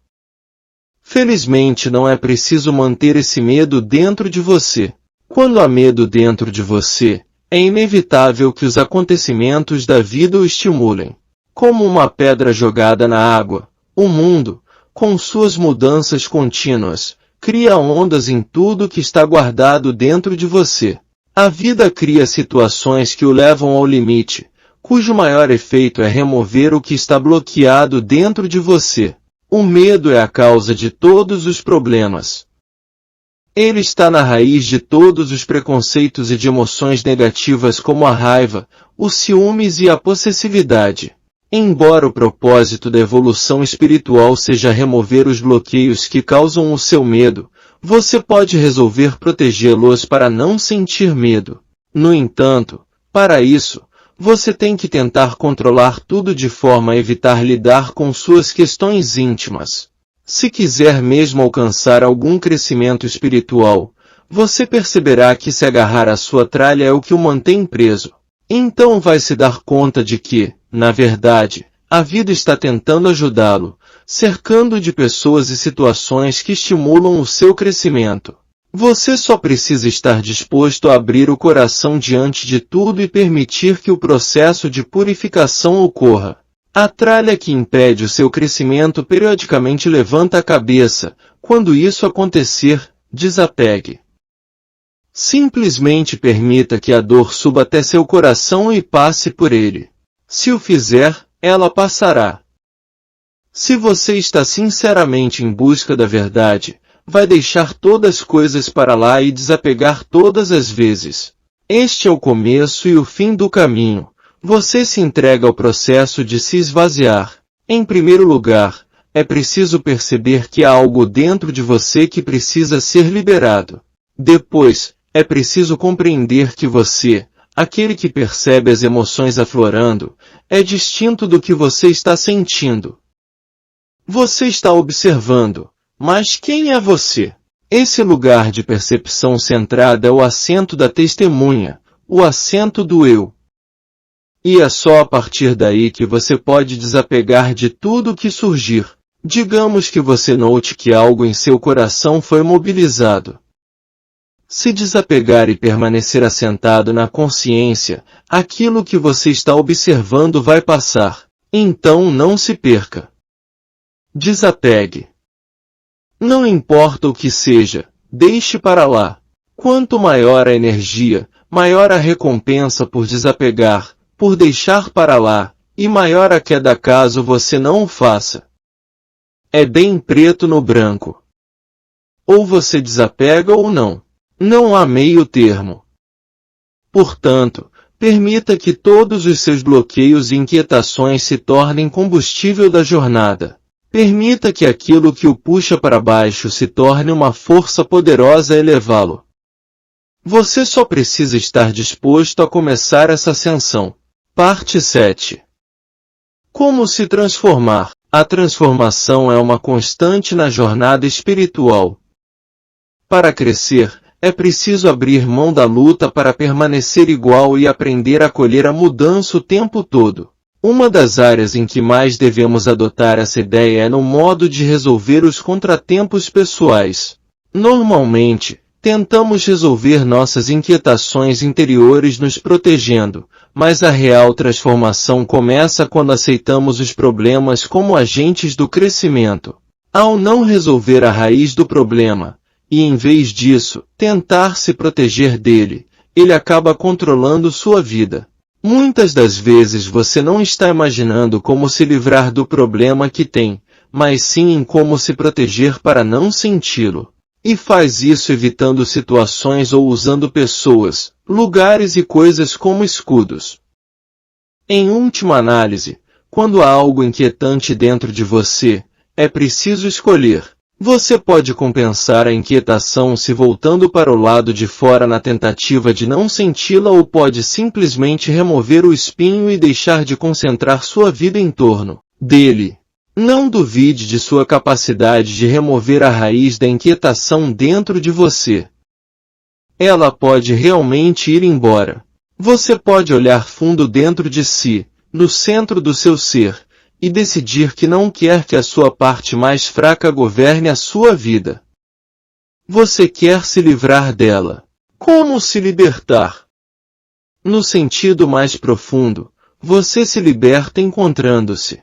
Felizmente não é preciso manter esse medo dentro de você. Quando há medo dentro de você, é inevitável que os acontecimentos da vida o estimulem. Como uma pedra jogada na água, o mundo, com suas mudanças contínuas, cria ondas em tudo que está guardado dentro de você. A vida cria situações que o levam ao limite, cujo maior efeito é remover o que está bloqueado dentro de você. O medo é a causa de todos os problemas. Ele está na raiz de todos os preconceitos e de emoções negativas como a raiva, os ciúmes e a possessividade. Embora o propósito da evolução espiritual seja remover os bloqueios que causam o seu medo, você pode resolver protegê-los para não sentir medo. No entanto, para isso, você tem que tentar controlar tudo de forma a evitar lidar com suas questões íntimas. Se quiser mesmo alcançar algum crescimento espiritual, você perceberá que se agarrar à sua tralha é o que o mantém preso. Então vai se dar conta de que, na verdade, a vida está tentando ajudá-lo, cercando-o de pessoas e situações que estimulam o seu crescimento. Você só precisa estar disposto a abrir o coração diante de tudo e permitir que o processo de purificação ocorra. A tralha que impede o seu crescimento periodicamente levanta a cabeça. Quando isso acontecer, desapegue. Simplesmente permita que a dor suba até seu coração e passe por ele. Se o fizer, ela passará. Se você está sinceramente em busca da verdade, vai deixar todas as coisas para lá e desapegar todas as vezes. Este é o começo e o fim do caminho. Você se entrega ao processo de se esvaziar. Em primeiro lugar, é preciso perceber que há algo dentro de você que precisa ser liberado. Depois, é preciso compreender que você, aquele que percebe as emoções aflorando, é distinto do que você está sentindo. Você está observando, mas quem é você? Esse lugar de percepção centrada é o assento da testemunha, o assento do eu. E é só a partir daí que você pode desapegar de tudo que surgir. Digamos que você note que algo em seu coração foi mobilizado. Se desapegar e permanecer assentado na consciência, aquilo que você está observando vai passar. Então não se perca. Desapegue. Não importa o que seja, deixe para lá. Quanto maior a energia, maior a recompensa por desapegar, por deixar para lá, e maior a queda caso você não o faça. É bem preto no branco. Ou você desapega ou não. Não há meio termo. Portanto, permita que todos os seus bloqueios e inquietações se tornem combustível da jornada. Permita que aquilo que o puxa para baixo se torne uma força poderosa a elevá-lo. Você só precisa estar disposto a começar essa ascensão. Parte 7. Como se transformar? A transformação é uma constante na jornada espiritual. Para crescer, É preciso abrir mão da luta para permanecer igual e aprender a colher a mudança o tempo todo. Uma das áreas em que mais devemos adotar essa ideia é no modo de resolver os contratempos pessoais. Normalmente, tentamos resolver nossas inquietações interiores nos protegendo, mas a real transformação começa quando aceitamos os problemas como agentes do crescimento. Ao não resolver a raiz do problema, e em vez disso, tentar se proteger dele, ele acaba controlando sua vida. Muitas das vezes você não está imaginando como se livrar do problema que tem, mas sim em como se proteger para não senti-lo. E faz isso evitando situações ou usando pessoas, lugares e coisas como escudos. Em última análise, quando há algo inquietante dentro de você, é preciso escolher. Você pode compensar a inquietação se voltando para o lado de fora na tentativa de não senti-la ou pode simplesmente remover o espinho e deixar de concentrar sua vida em torno dele. Não duvide de sua capacidade de remover a raiz da inquietação dentro de você. Ela pode realmente ir embora. Você pode olhar fundo dentro de si, no centro do seu ser, e decidir que não quer que a sua parte mais fraca governe a sua vida. Você quer se livrar dela. Como se libertar? No sentido mais profundo, você se liberta encontrando-se.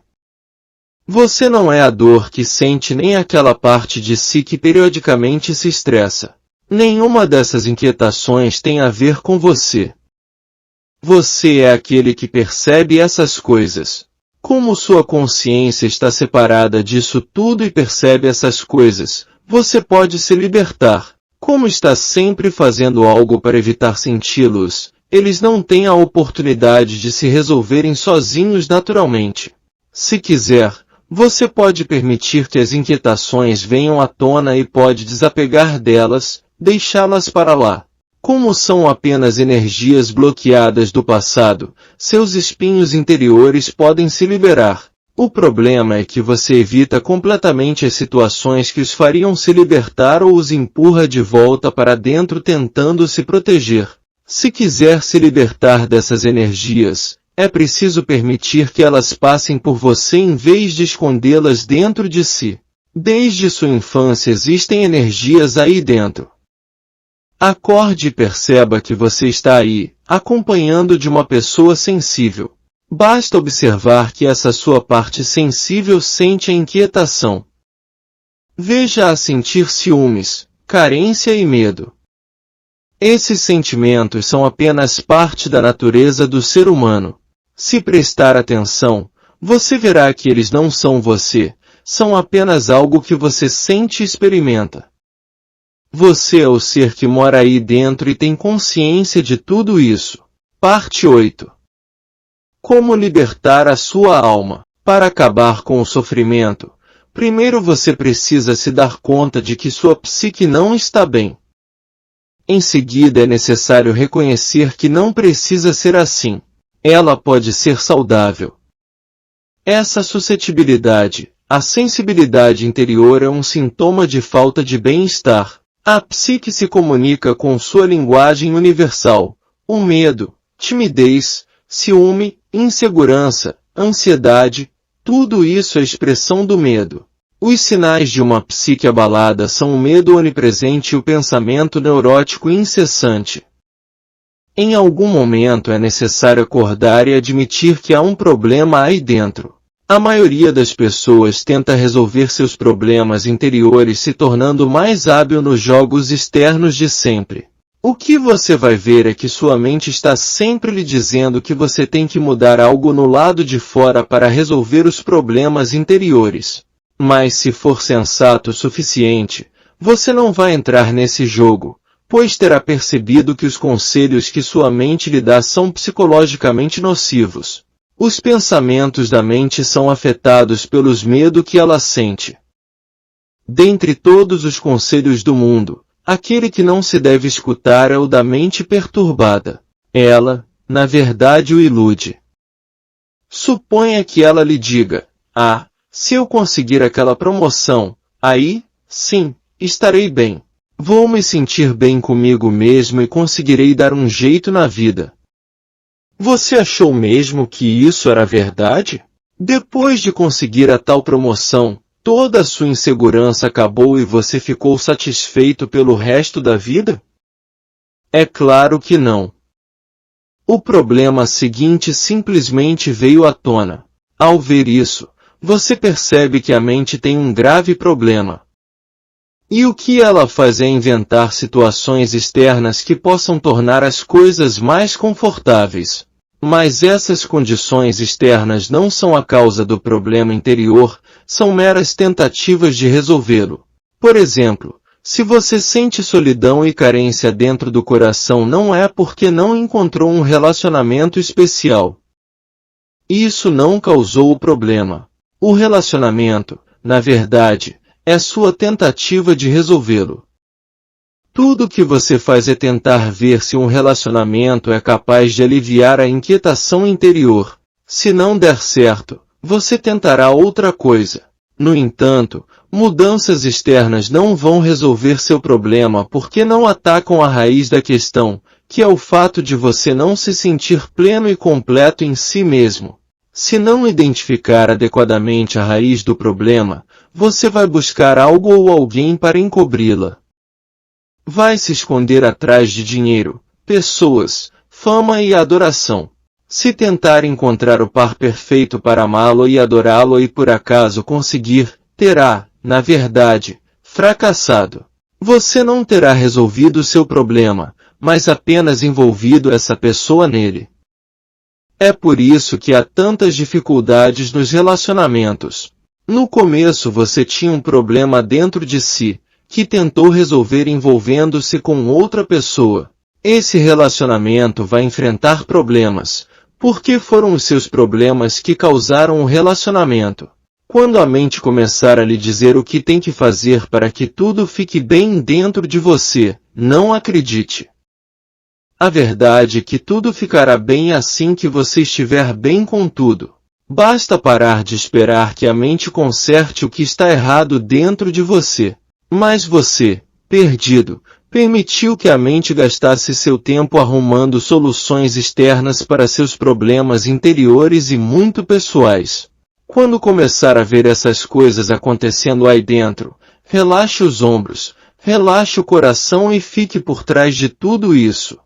Você não é a dor que sente nem aquela parte de si que periodicamente se estressa. Nenhuma dessas inquietações tem a ver com você. Você é aquele que percebe essas coisas. Como sua consciência está separada disso tudo e percebe essas coisas, você pode se libertar. Como está sempre fazendo algo para evitar senti-los, eles não têm a oportunidade de se resolverem sozinhos naturalmente. Se quiser, você pode permitir que as inquietações venham à tona e pode desapegar delas, deixá-las para lá. Como são apenas energias bloqueadas do passado, seus espinhos interiores podem se liberar. O problema é que você evita completamente as situações que os fariam se libertar ou os empurra de volta para dentro tentando se proteger. Se quiser se libertar dessas energias, é preciso permitir que elas passem por você em vez de escondê-las dentro de si. Desde sua infância existem energias aí dentro. Acorde e perceba que você está aí, acompanhando de uma pessoa sensível. Basta observar que essa sua parte sensível sente a inquietação. Veja-a sentir ciúmes, carência e medo. Esses sentimentos são apenas parte da natureza do ser humano. Se prestar atenção, você verá que eles não são você, são apenas algo que você sente e experimenta. Você é o ser que mora aí dentro e tem consciência de tudo isso. Parte 8. Como libertar a sua alma? Para acabar com o sofrimento, primeiro você precisa se dar conta de que sua psique não está bem. Em seguida é necessário reconhecer que não precisa ser assim. Ela pode ser saudável. Essa suscetibilidade, a sensibilidade interior é um sintoma de falta de bem-estar. A psique se comunica com sua linguagem universal. O medo, timidez, ciúme, insegurança, ansiedade, tudo isso é expressão do medo. Os sinais de uma psique abalada são o medo onipresente e o pensamento neurótico incessante. Em algum momento é necessário acordar e admitir que há um problema aí dentro. A maioria das pessoas tenta resolver seus problemas interiores se tornando mais hábil nos jogos externos de sempre. O que você vai ver é que sua mente está sempre lhe dizendo que você tem que mudar algo no lado de fora para resolver os problemas interiores. Mas se for sensato o suficiente, você não vai entrar nesse jogo, pois terá percebido que os conselhos que sua mente lhe dá são psicologicamente nocivos. Os pensamentos da mente são afetados pelos medos que ela sente. Dentre todos os conselhos do mundo, aquele que não se deve escutar é o da mente perturbada. Ela, na verdade, o ilude. Suponha que ela lhe diga, se eu conseguir aquela promoção, aí, sim, estarei bem. Vou me sentir bem comigo mesmo e conseguirei dar um jeito na vida. Você achou mesmo que isso era verdade? Depois de conseguir a tal promoção, toda a sua insegurança acabou e você ficou satisfeito pelo resto da vida? É claro que não. O problema seguinte simplesmente veio à tona. Ao ver isso, você percebe que a mente tem um grave problema. E o que ela faz é inventar situações externas que possam tornar as coisas mais confortáveis. Mas essas condições externas não são a causa do problema interior, são meras tentativas de resolvê-lo. Por exemplo, se você sente solidão e carência dentro do coração, não é porque não encontrou um relacionamento especial. Isso não causou o problema. O relacionamento, na verdade, é sua tentativa de resolvê-lo. Tudo o que você faz é tentar ver se um relacionamento é capaz de aliviar a inquietação interior. Se não der certo, você tentará outra coisa. No entanto, mudanças externas não vão resolver seu problema porque não atacam a raiz da questão, que é o fato de você não se sentir pleno e completo em si mesmo. Se não identificar adequadamente a raiz do problema, você vai buscar algo ou alguém para encobri-la. Vai se esconder atrás de dinheiro, pessoas, fama e adoração. Se tentar encontrar o par perfeito para amá-lo e adorá-lo e por acaso conseguir, terá, na verdade, fracassado. Você não terá resolvido seu problema, mas apenas envolvido essa pessoa nele. É por isso que há tantas dificuldades nos relacionamentos. No começo você tinha um problema dentro de si, que tentou resolver envolvendo-se com outra pessoa. Esse relacionamento vai enfrentar problemas, porque foram os seus problemas que causaram o relacionamento. Quando a mente começar a lhe dizer o que tem que fazer para que tudo fique bem dentro de você, não acredite. A verdade é que tudo ficará bem assim que você estiver bem com tudo. Basta parar de esperar que a mente conserte o que está errado dentro de você. Mas você, perdido, permitiu que a mente gastasse seu tempo arrumando soluções externas para seus problemas interiores e muito pessoais. Quando começar a ver essas coisas acontecendo aí dentro, relaxe os ombros, relaxe o coração e fique por trás de tudo isso.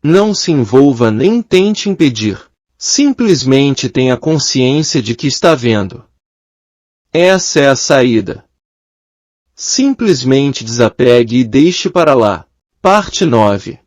Não se envolva nem tente impedir. Simplesmente tenha consciência de que está vendo. Essa é a saída. Simplesmente desapegue e deixe para lá. Parte 9.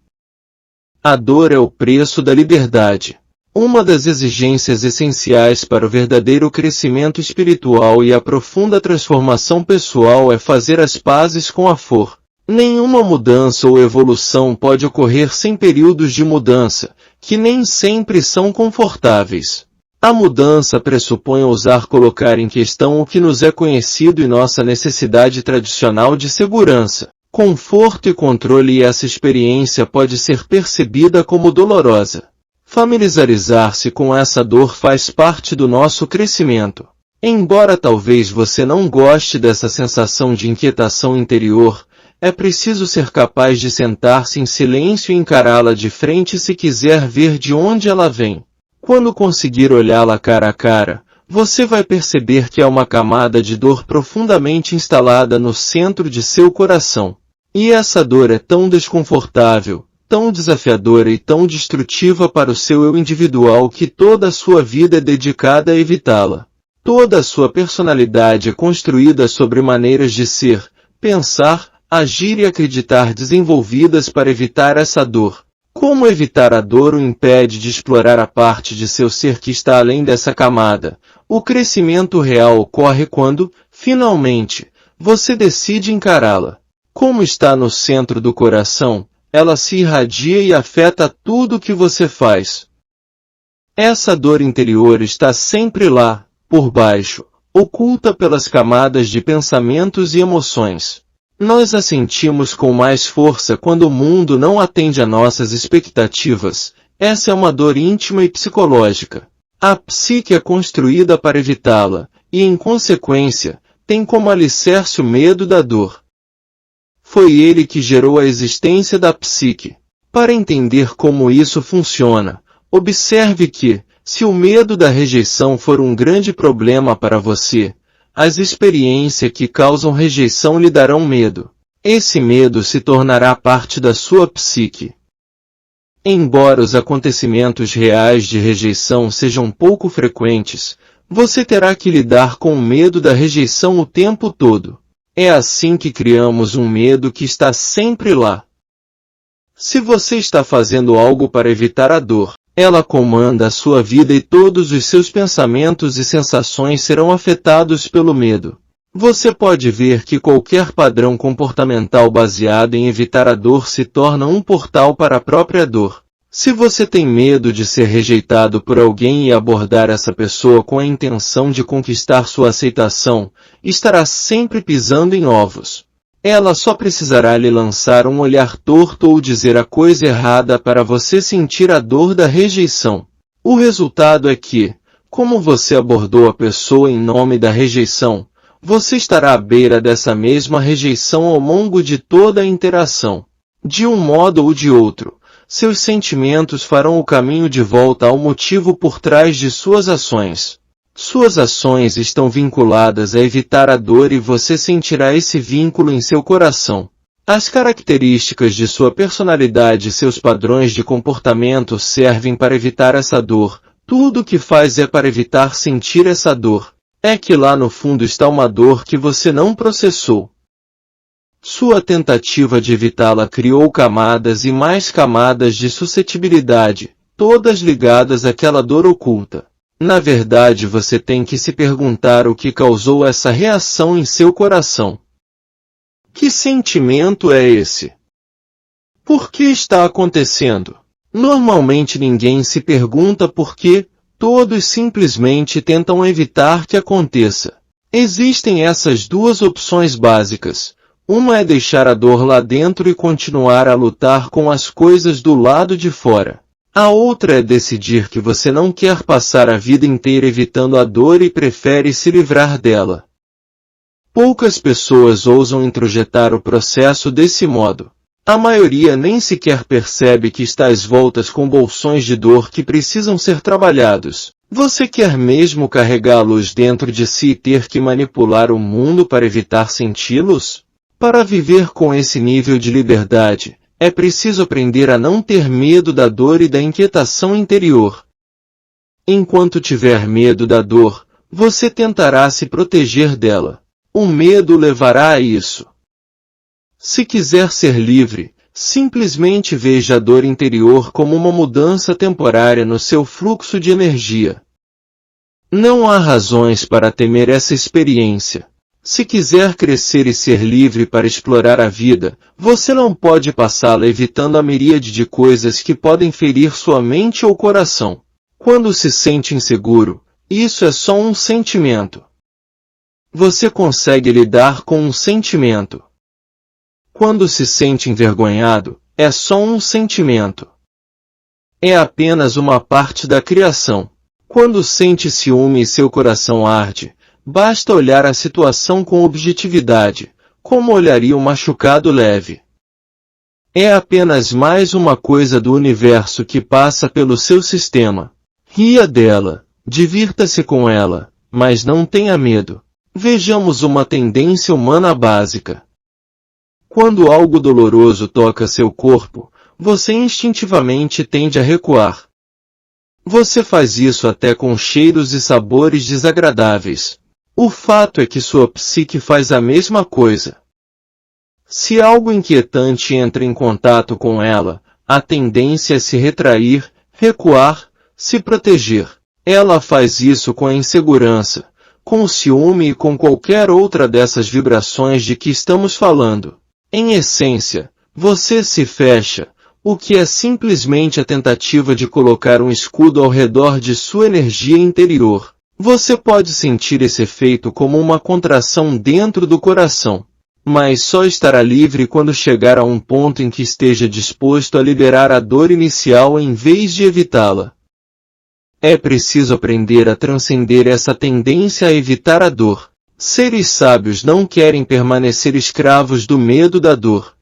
A dor é o preço da liberdade. Uma das exigências essenciais para o verdadeiro crescimento espiritual e a profunda transformação pessoal é fazer as pazes com a dor. Nenhuma mudança ou evolução pode ocorrer sem períodos de mudança, que nem sempre são confortáveis. A mudança pressupõe ousar colocar em questão o que nos é conhecido e nossa necessidade tradicional de segurança, conforto e controle, e essa experiência pode ser percebida como dolorosa. Familiarizar-se com essa dor faz parte do nosso crescimento. Embora talvez você não goste dessa sensação de inquietação interior, é preciso ser capaz de sentar-se em silêncio e encará-la de frente se quiser ver de onde ela vem. Quando conseguir olhá-la cara a cara, você vai perceber que há uma camada de dor profundamente instalada no centro de seu coração. E essa dor é tão desconfortável, tão desafiadora e tão destrutiva para o seu eu individual que toda a sua vida é dedicada a evitá-la. Toda a sua personalidade é construída sobre maneiras de ser, pensar, agir e acreditar desenvolvidas para evitar essa dor. Como evitar a dor o impede de explorar a parte de seu ser que está além dessa camada. O crescimento real ocorre quando, finalmente, você decide encará-la. Como está no centro do coração, ela se irradia e afeta tudo o que você faz. Essa dor interior está sempre lá, por baixo, oculta pelas camadas de pensamentos e emoções. Nós a sentimos com mais força quando o mundo não atende a nossas expectativas. Essa é uma dor íntima e psicológica. A psique é construída para evitá-la, e em consequência, tem como alicerce o medo da dor. Foi ele que gerou a existência da psique. Para entender como isso funciona, observe que, se o medo da rejeição for um grande problema para você, as experiências que causam rejeição lhe darão medo. Esse medo se tornará parte da sua psique. Embora os acontecimentos reais de rejeição sejam pouco frequentes, você terá que lidar com o medo da rejeição o tempo todo. É assim que criamos um medo que está sempre lá. Se você está fazendo algo para evitar a dor, ela comanda a sua vida e todos os seus pensamentos e sensações serão afetados pelo medo. Você pode ver que qualquer padrão comportamental baseado em evitar a dor se torna um portal para a própria dor. Se você tem medo de ser rejeitado por alguém e abordar essa pessoa com a intenção de conquistar sua aceitação, estará sempre pisando em ovos. Ela só precisará lhe lançar um olhar torto ou dizer a coisa errada para você sentir a dor da rejeição. O resultado é que, como você abordou a pessoa em nome da rejeição, você estará à beira dessa mesma rejeição ao longo de toda a interação. De um modo ou de outro, seus sentimentos farão o caminho de volta ao motivo por trás de suas ações. Suas ações estão vinculadas a evitar a dor e você sentirá esse vínculo em seu coração. As características de sua personalidade e seus padrões de comportamento servem para evitar essa dor. Tudo o que faz é para evitar sentir essa dor. É que lá no fundo está uma dor que você não processou. Sua tentativa de evitá-la criou camadas e mais camadas de suscetibilidade, todas ligadas àquela dor oculta. Na verdade, você tem que se perguntar o que causou essa reação em seu coração. Que sentimento é esse? Por que está acontecendo? Normalmente ninguém se pergunta por quê. Todos simplesmente tentam evitar que aconteça. Existem essas duas opções básicas. Uma é deixar a dor lá dentro e continuar a lutar com as coisas do lado de fora. A outra é decidir que você não quer passar a vida inteira evitando a dor e prefere se livrar dela. Poucas pessoas ousam introjetar o processo desse modo. A maioria nem sequer percebe que está às voltas com bolsões de dor que precisam ser trabalhados. Você quer mesmo carregá-los dentro de si e ter que manipular o mundo para evitar senti-los? Para viver com esse nível de liberdade, é preciso aprender a não ter medo da dor e da inquietação interior. Enquanto tiver medo da dor, você tentará se proteger dela. O medo levará a isso. Se quiser ser livre, simplesmente veja a dor interior como uma mudança temporária no seu fluxo de energia. Não há razões para temer essa experiência. Se quiser crescer e ser livre para explorar a vida, você não pode passá-la evitando a miríade de coisas que podem ferir sua mente ou coração. Quando se sente inseguro, isso é só um sentimento. Você consegue lidar com um sentimento. Quando se sente envergonhado, é só um sentimento. É apenas uma parte da criação. Quando sente ciúme e seu coração arde, basta olhar a situação com objetividade, como olharia um machucado leve. É apenas mais uma coisa do universo que passa pelo seu sistema. Ria dela, divirta-se com ela, mas não tenha medo. Vejamos uma tendência humana básica. Quando algo doloroso toca seu corpo, você instintivamente tende a recuar. Você faz isso até com cheiros e sabores desagradáveis. O fato é que sua psique faz a mesma coisa. Se algo inquietante entra em contato com ela, a tendência é se retrair, recuar, se proteger. Ela faz isso com a insegurança, com o ciúme e com qualquer outra dessas vibrações de que estamos falando. Em essência, você se fecha, o que é simplesmente a tentativa de colocar um escudo ao redor de sua energia interior. Você pode sentir esse efeito como uma contração dentro do coração, mas só estará livre quando chegar a um ponto em que esteja disposto a liberar a dor inicial em vez de evitá-la. É preciso aprender a transcender essa tendência a evitar a dor. Seres sábios não querem permanecer escravos do medo da dor.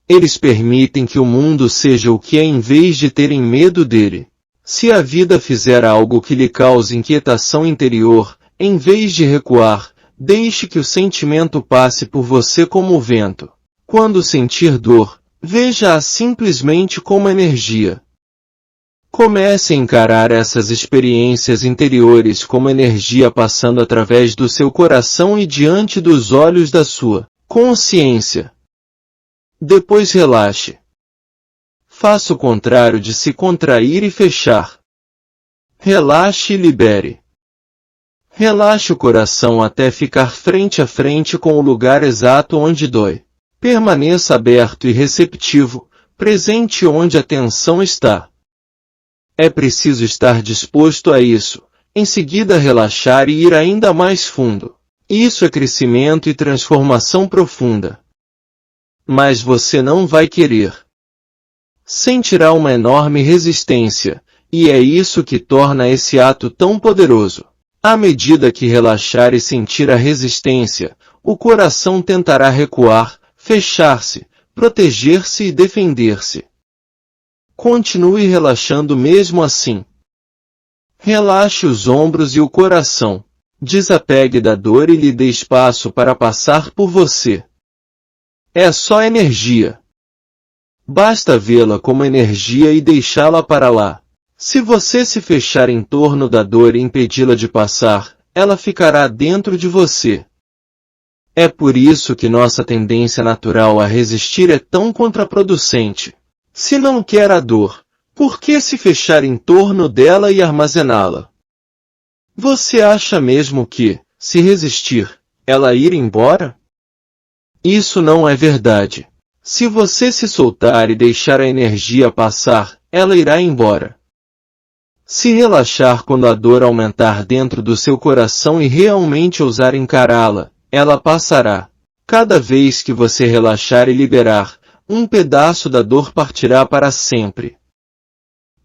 Eles permitem que o mundo seja o que é em vez de terem medo dele. Se a vida fizer algo que lhe cause inquietação interior, em vez de recuar, deixe que o sentimento passe por você como o vento. Quando sentir dor, veja-a simplesmente como energia. Comece a encarar essas experiências interiores como energia passando através do seu coração e diante dos olhos da sua consciência. Depois relaxe. Faça o contrário de se contrair e fechar. Relaxe e libere. Relaxe o coração até ficar frente a frente com o lugar exato onde dói. Permaneça aberto e receptivo, presente onde a tensão está. É preciso estar disposto a isso, em seguida relaxar e ir ainda mais fundo. Isso é crescimento e transformação profunda. Mas você não vai querer. Sentirá uma enorme resistência, e é isso que torna esse ato tão poderoso. À medida que relaxar e sentir a resistência, o coração tentará recuar, fechar-se, proteger-se e defender-se. Continue relaxando mesmo assim. Relaxe os ombros e o coração. Desapegue da dor e lhe dê espaço para passar por você. É só energia. Basta vê-la como energia e deixá-la para lá. Se você se fechar em torno da dor e impedi-la de passar, ela ficará dentro de você. É por isso que nossa tendência natural a resistir é tão contraproducente. Se não quer a dor, por que se fechar em torno dela e armazená-la? Você acha mesmo que, se resistir, ela irá embora? Isso não é verdade. Se você se soltar e deixar a energia passar, ela irá embora. Se relaxar quando a dor aumentar dentro do seu coração e realmente ousar encará-la, ela passará. Cada vez que você relaxar e liberar, um pedaço da dor partirá para sempre.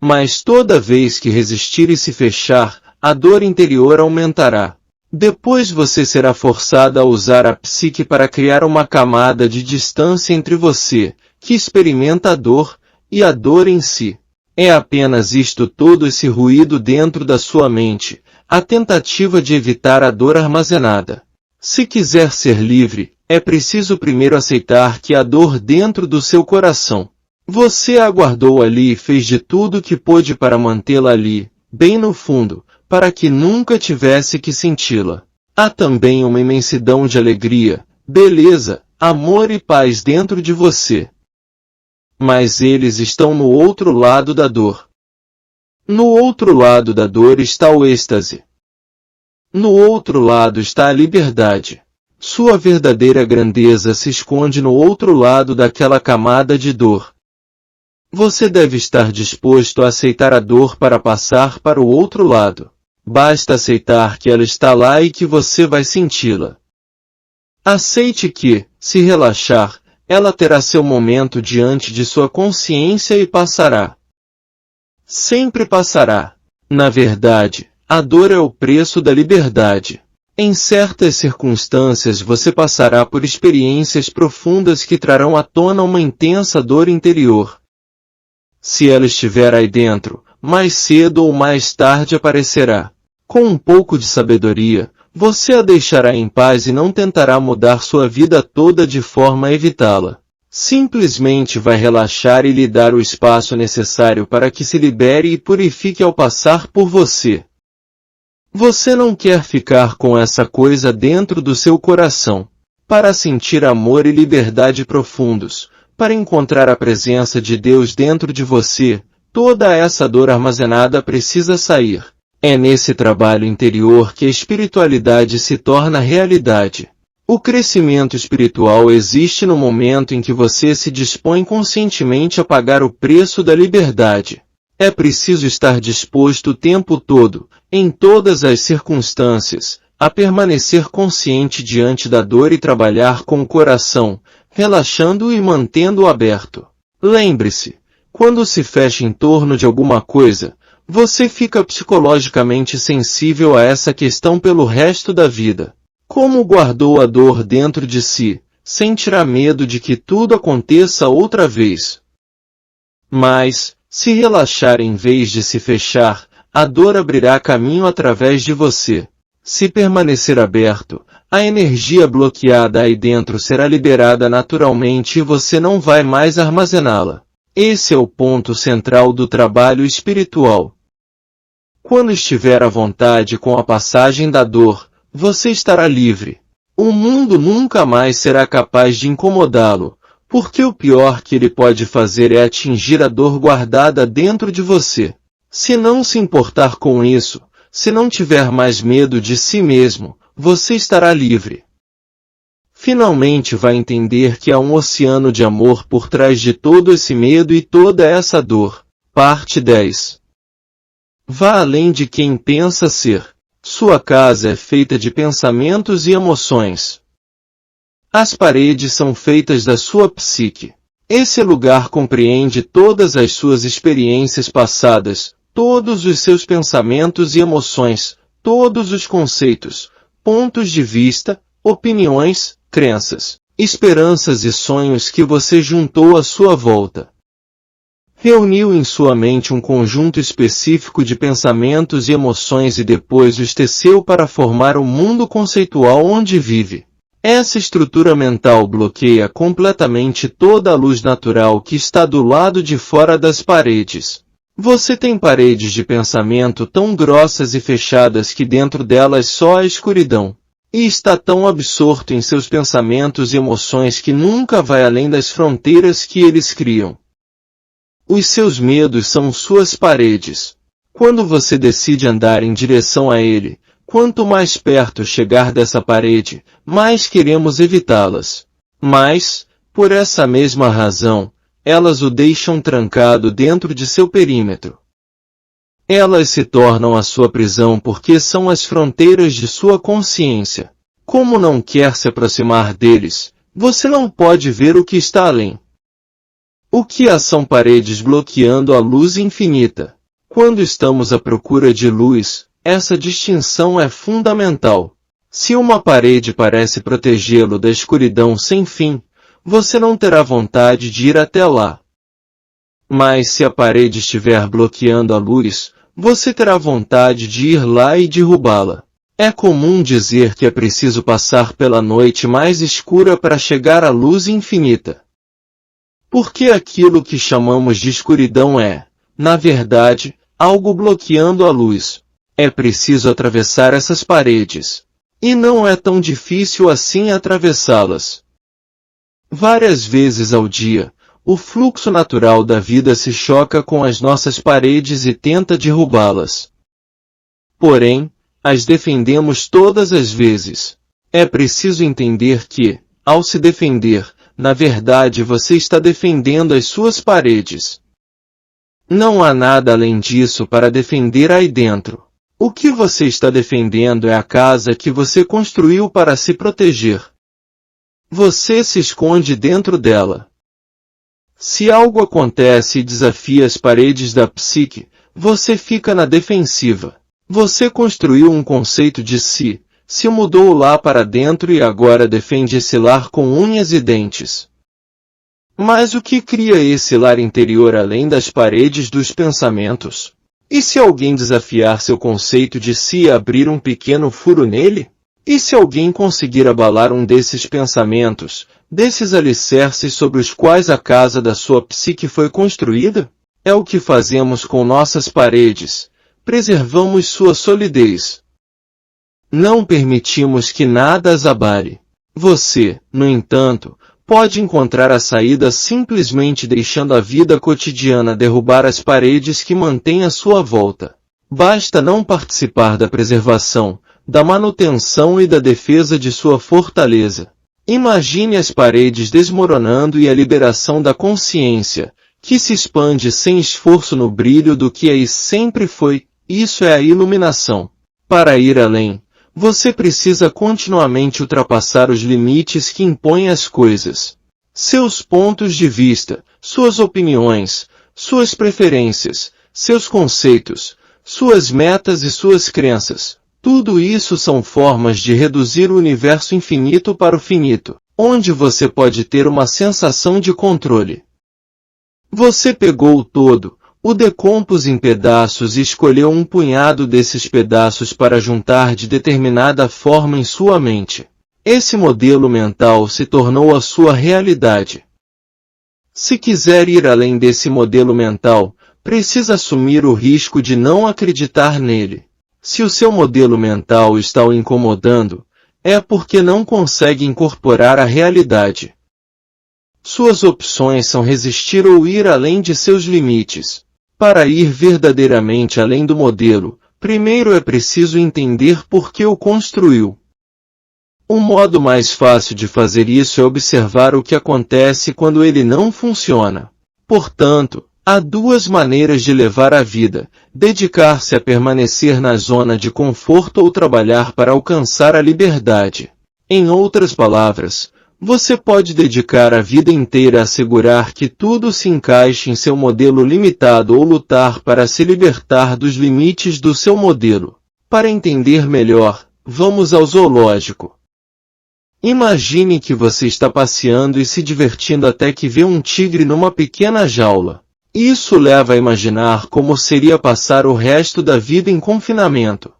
Mas toda vez que resistir e se fechar, a dor interior aumentará. Depois você será forçada a usar a psique para criar uma camada de distância entre você, que experimenta a dor, e a dor em si. É apenas isto, todo esse ruído dentro da sua mente, a tentativa de evitar a dor armazenada. Se quiser ser livre, é preciso primeiro aceitar que há dor dentro do seu coração. Você a guardou ali e fez de tudo o que pôde para mantê-la ali, bem no fundo, para que nunca tivesse que senti-la. Há também uma imensidão de alegria, beleza, amor e paz dentro de você. Mas eles estão no outro lado da dor. No outro lado da dor está o êxtase. No outro lado está a liberdade. Sua verdadeira grandeza se esconde no outro lado daquela camada de dor. Você deve estar disposto a aceitar a dor para passar para o outro lado. Basta aceitar que ela está lá e que você vai senti-la. Aceite que, se relaxar, ela terá seu momento diante de sua consciência e passará. Sempre passará. Na verdade, a dor é o preço da liberdade. Em certas circunstâncias você passará por experiências profundas que trarão à tona uma intensa dor interior. Se ela estiver aí dentro, mais cedo ou mais tarde aparecerá. Com um pouco de sabedoria, você a deixará em paz e não tentará mudar sua vida toda de forma a evitá-la. Simplesmente vai relaxar e lhe dar o espaço necessário para que se libere e purifique ao passar por você. Você não quer ficar com essa coisa dentro do seu coração. Para sentir amor e liberdade profundos, para encontrar a presença de Deus dentro de você, toda essa dor armazenada precisa sair. É nesse trabalho interior que a espiritualidade se torna realidade. O crescimento espiritual existe no momento em que você se dispõe conscientemente a pagar o preço da liberdade. É preciso estar disposto o tempo todo, em todas as circunstâncias, a permanecer consciente diante da dor e trabalhar com o coração, relaxando-o e mantendo-o aberto. Lembre-se, quando se fecha em torno de alguma coisa, você fica psicologicamente sensível a essa questão pelo resto da vida. Como guardou a dor dentro de si, sentirá medo de que tudo aconteça outra vez. Mas, se relaxar em vez de se fechar, a dor abrirá caminho através de você. Se permanecer aberto, a energia bloqueada aí dentro será liberada naturalmente e você não vai mais armazená-la. Esse é o ponto central do trabalho espiritual. Quando estiver à vontade com a passagem da dor, você estará livre. O mundo nunca mais será capaz de incomodá-lo, porque o pior que ele pode fazer é atingir a dor guardada dentro de você. Se não se importar com isso, se não tiver mais medo de si mesmo, você estará livre. Finalmente vai entender que há um oceano de amor por trás de todo esse medo e toda essa dor. Parte 10. Vá além de quem pensa ser. Sua casa é feita de pensamentos e emoções. As paredes são feitas da sua psique. Esse lugar compreende todas as suas experiências passadas, todos os seus pensamentos e emoções, todos os conceitos, pontos de vista, opiniões, crenças, esperanças e sonhos que você juntou à sua volta. Reuniu em sua mente um conjunto específico de pensamentos e emoções e depois os teceu para formar o mundo conceitual onde vive. Essa estrutura mental bloqueia completamente toda a luz natural que está do lado de fora das paredes. Você tem paredes de pensamento tão grossas e fechadas que dentro delas só há escuridão. E está tão absorto em seus pensamentos e emoções que nunca vai além das fronteiras que eles criam. Os seus medos são suas paredes. Quando você decide andar em direção a ele, quanto mais perto chegar dessa parede, mais queremos evitá-las. Mas, por essa mesma razão, elas o deixam trancado dentro de seu perímetro. Elas se tornam a sua prisão porque são as fronteiras de sua consciência. Como não quer se aproximar deles, você não pode ver o que está além. O que há são paredes bloqueando a luz infinita. Quando estamos à procura de luz, essa distinção é fundamental. Se uma parede parece protegê-lo da escuridão sem fim, você não terá vontade de ir até lá. Mas se a parede estiver bloqueando a luz, você terá vontade de ir lá e derrubá-la. É comum dizer que é preciso passar pela noite mais escura para chegar à luz infinita. Porque aquilo que chamamos de escuridão é, na verdade, algo bloqueando a luz. É preciso atravessar essas paredes. E não é tão difícil assim atravessá-las. Várias vezes ao dia, o fluxo natural da vida se choca com as nossas paredes e tenta derrubá-las. Porém, as defendemos todas as vezes. É preciso entender que, ao se defender, na verdade você está defendendo as suas paredes. Não há nada além disso para defender aí dentro. O que você está defendendo é a casa que você construiu para se proteger. Você se esconde dentro dela. Se algo acontece e desafia as paredes da psique, você fica na defensiva. Você construiu um conceito de si, se mudou lá para dentro e agora defende esse lar com unhas e dentes. Mas o que cria esse lar interior além das paredes dos pensamentos? E se alguém desafiar seu conceito de si e abrir um pequeno furo nele? E se alguém conseguir abalar um desses pensamentos, desses alicerces sobre os quais a casa da sua psique foi construída? É o que fazemos com nossas paredes. Preservamos sua solidez. Não permitimos que nada as abale. Você, no entanto, pode encontrar a saída simplesmente deixando a vida cotidiana derrubar as paredes que mantêm a sua volta. Basta não participar da preservação, da manutenção e da defesa de sua fortaleza. Imagine as paredes desmoronando e a liberação da consciência, que se expande sem esforço no brilho do que aí sempre foi. Isso é a iluminação. Para ir além, você precisa continuamente ultrapassar os limites que impõem as coisas. Seus pontos de vista, suas opiniões, suas preferências, seus conceitos, suas metas e suas crenças. Tudo isso são formas de reduzir o universo infinito para o finito, onde você pode ter uma sensação de controle. Você pegou o todo, o decompôs em pedaços e escolheu um punhado desses pedaços para juntar de determinada forma em sua mente. Esse modelo mental se tornou a sua realidade. Se quiser ir além desse modelo mental, precisa assumir o risco de não acreditar nele. Se o seu modelo mental está o incomodando, é porque não consegue incorporar a realidade. Suas opções são resistir ou ir além de seus limites. Para ir verdadeiramente além do modelo, primeiro é preciso entender por que o construiu. O modo mais fácil de fazer isso é observar o que acontece quando ele não funciona. Portanto, há duas maneiras de levar a vida: dedicar-se a permanecer na zona de conforto ou trabalhar para alcançar a liberdade. Em outras palavras, você pode dedicar a vida inteira a assegurar que tudo se encaixe em seu modelo limitado ou lutar para se libertar dos limites do seu modelo. Para entender melhor, vamos ao zoológico. Imagine que você está passeando e se divertindo até que vê um tigre numa pequena jaula. Isso leva a imaginar como seria passar o resto da vida em confinamento.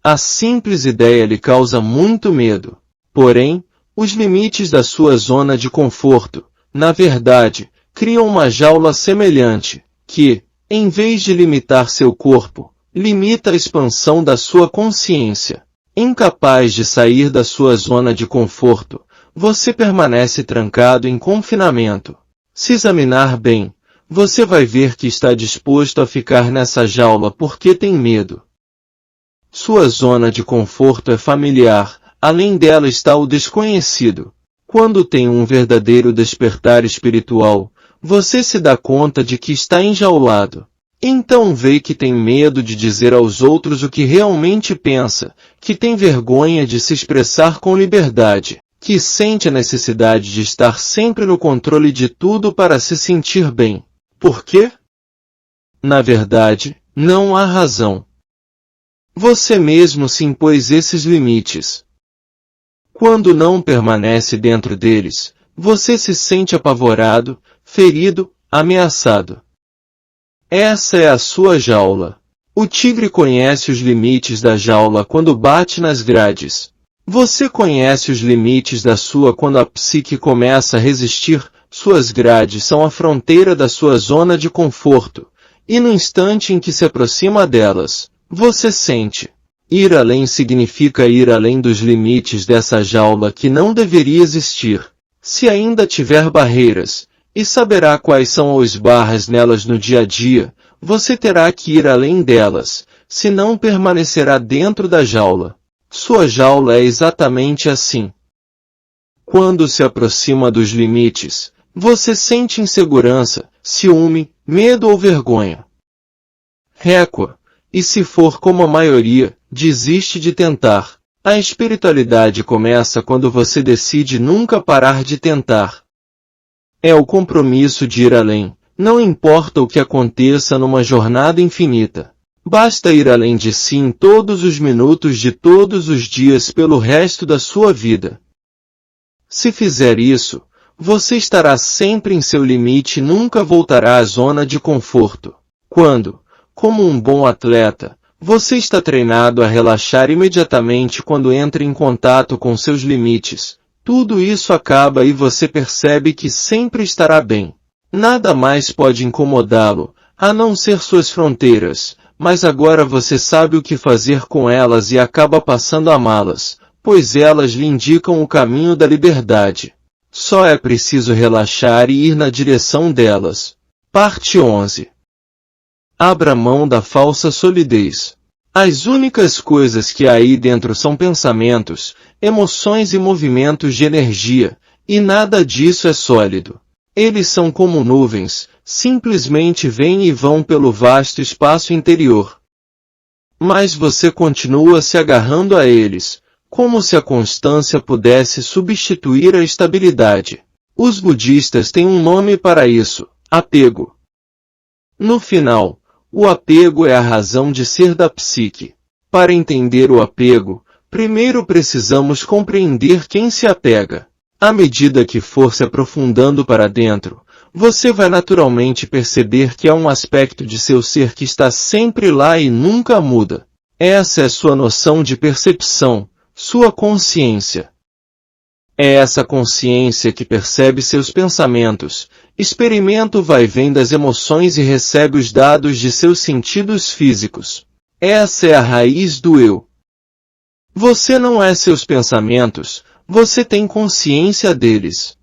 A simples ideia lhe causa muito medo. Porém, os limites da sua zona de conforto, na verdade, criam uma jaula semelhante, que, em vez de limitar seu corpo, limita a expansão da sua consciência. Incapaz de sair da sua zona de conforto, você permanece trancado em confinamento. Se examinar bem, você vai ver que está disposto a ficar nessa jaula porque tem medo. Sua zona de conforto é familiar, além dela está o desconhecido. Quando tem um verdadeiro despertar espiritual, você se dá conta de que está enjaulado. Então vê que tem medo de dizer aos outros o que realmente pensa, que tem vergonha de se expressar com liberdade, que sente a necessidade de estar sempre no controle de tudo para se sentir bem. Por quê? Na verdade, não há razão. Você mesmo se impôs esses limites. Quando não permanece dentro deles, você se sente apavorado, ferido, ameaçado. Essa é a sua jaula. O tigre conhece os limites da jaula quando bate nas grades. Você conhece os limites da sua quando a psique começa a resistir. Suas grades são a fronteira da sua zona de conforto, e no instante em que se aproxima delas, você sente. Ir além significa ir além dos limites dessa jaula que não deveria existir. Se ainda tiver barreiras, e saberá quais são as barras nelas no dia a dia, você terá que ir além delas, senão permanecerá dentro da jaula. Sua jaula é exatamente assim. Quando se aproxima dos limites, você sente insegurança, ciúme, medo ou vergonha. Recua, e se for como a maioria, desiste de tentar. A espiritualidade começa quando você decide nunca parar de tentar. É o compromisso de ir além, não importa o que aconteça numa jornada infinita. Basta ir além de si em todos os minutos de todos os dias pelo resto da sua vida. Se fizer isso, você estará sempre em seu limite e nunca voltará à zona de conforto. Quando, como um bom atleta, você está treinado a relaxar imediatamente quando entra em contato com seus limites, tudo isso acaba e você percebe que sempre estará bem. Nada mais pode incomodá-lo, a não ser suas fronteiras, mas agora você sabe o que fazer com elas e acaba passando a amá-las, pois elas lhe indicam o caminho da liberdade. Só é preciso relaxar e ir na direção delas. Parte 11. Abra mão da falsa solidez. As únicas coisas que há aí dentro são pensamentos, emoções e movimentos de energia, e nada disso é sólido. Eles são como nuvens, simplesmente vêm e vão pelo vasto espaço interior. Mas você continua se agarrando a eles, como se a constância pudesse substituir a estabilidade. Os budistas têm um nome para isso: apego. No final, o apego é a razão de ser da psique. Para entender o apego, primeiro precisamos compreender quem se apega. À medida que for se aprofundando para dentro, você vai naturalmente perceber que há um aspecto de seu ser que está sempre lá e nunca muda. Essa é sua noção de percepção, sua consciência. É essa consciência que percebe seus pensamentos, experimenta o vai-vem das emoções e recebe os dados de seus sentidos físicos. Essa é a raiz do eu. Você não é seus pensamentos, você tem consciência deles.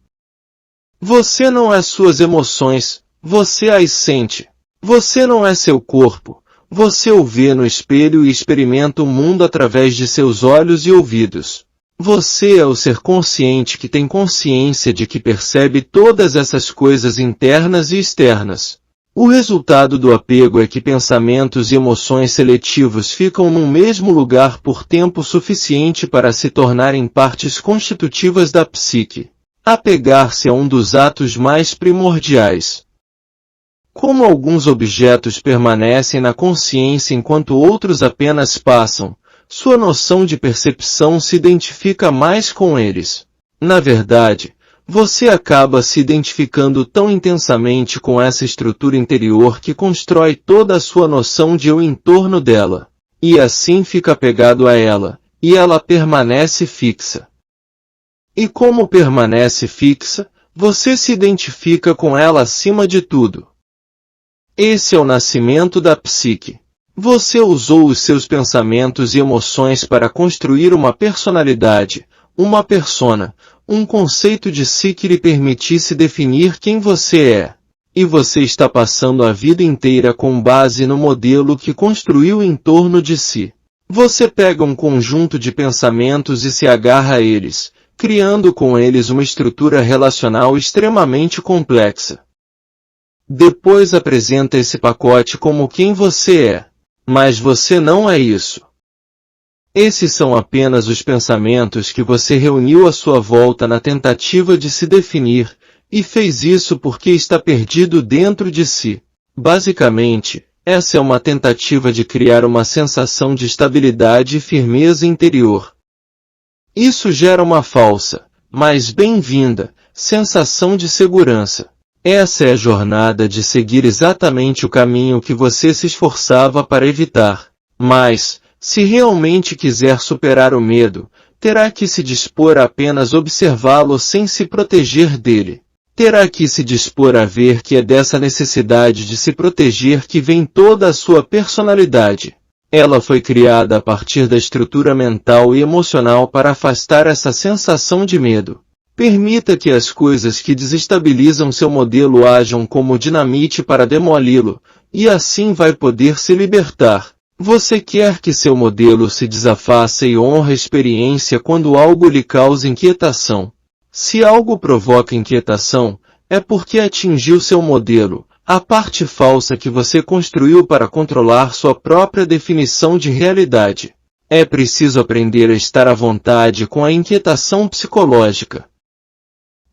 Você não é suas emoções, você as sente. Você não é seu corpo, você o vê no espelho e experimenta o mundo através de seus olhos e ouvidos. Você é o ser consciente que tem consciência de que percebe todas essas coisas internas e externas. O resultado do apego é que pensamentos e emoções seletivos ficam num mesmo lugar por tempo suficiente para se tornarem partes constitutivas da psique. Apegar-se é um dos atos mais primordiais. Como alguns objetos permanecem na consciência enquanto outros apenas passam, sua noção de percepção se identifica mais com eles. Na verdade, você acaba se identificando tão intensamente com essa estrutura interior que constrói toda a sua noção de eu em torno dela. E assim fica apegado a ela, e ela permanece fixa. E como permanece fixa, você se identifica com ela acima de tudo. Esse é o nascimento da psique. Você usou os seus pensamentos e emoções para construir uma personalidade, uma persona, um conceito de si que lhe permitisse definir quem você é. E você está passando a vida inteira com base no modelo que construiu em torno de si. Você pega um conjunto de pensamentos e se agarra a eles, criando com eles uma estrutura relacional extremamente complexa. Depois apresenta esse pacote como quem você é. Mas você não é isso. Esses são apenas os pensamentos que você reuniu à sua volta na tentativa de se definir, e fez isso porque está perdido dentro de si. Basicamente, essa é uma tentativa de criar uma sensação de estabilidade e firmeza interior. Isso gera uma falsa, mas bem-vinda, sensação de segurança. Essa é a jornada de seguir exatamente o caminho que você se esforçava para evitar. Mas, se realmente quiser superar o medo, terá que se dispor a apenas observá-lo sem se proteger dele. Terá que se dispor a ver que é dessa necessidade de se proteger que vem toda a sua personalidade. Ela foi criada a partir da estrutura mental e emocional para afastar essa sensação de medo. Permita que as coisas que desestabilizam seu modelo ajam como dinamite para demoli-lo, e assim vai poder se libertar. Você quer que seu modelo se desafaça e honra a experiência quando algo lhe causa inquietação. Se algo provoca inquietação, é porque atingiu seu modelo, a parte falsa que você construiu para controlar sua própria definição de realidade. É preciso aprender a estar à vontade com a inquietação psicológica.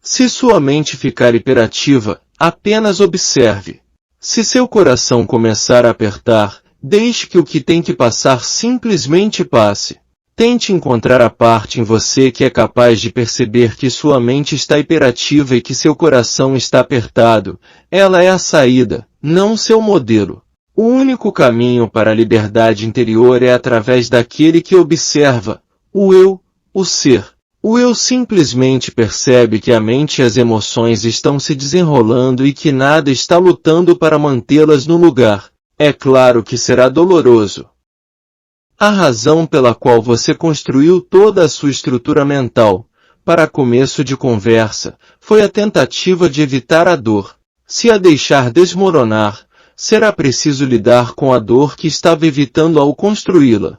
Se sua mente ficar hiperativa, apenas observe. Se seu coração começar a apertar, deixe que o que tem que passar simplesmente passe. Tente encontrar a parte em você que é capaz de perceber que sua mente está hiperativa e que seu coração está apertado. Ela é a saída, não seu modelo. O único caminho para a liberdade interior é através daquele que observa, o eu, o ser. O eu simplesmente percebe que a mente e as emoções estão se desenrolando e que nada está lutando para mantê-las no lugar. É claro que será doloroso. A razão pela qual você construiu toda a sua estrutura mental, para começo de conversa, foi a tentativa de evitar a dor. Se a deixar desmoronar, será preciso lidar com a dor que estava evitando ao construí-la.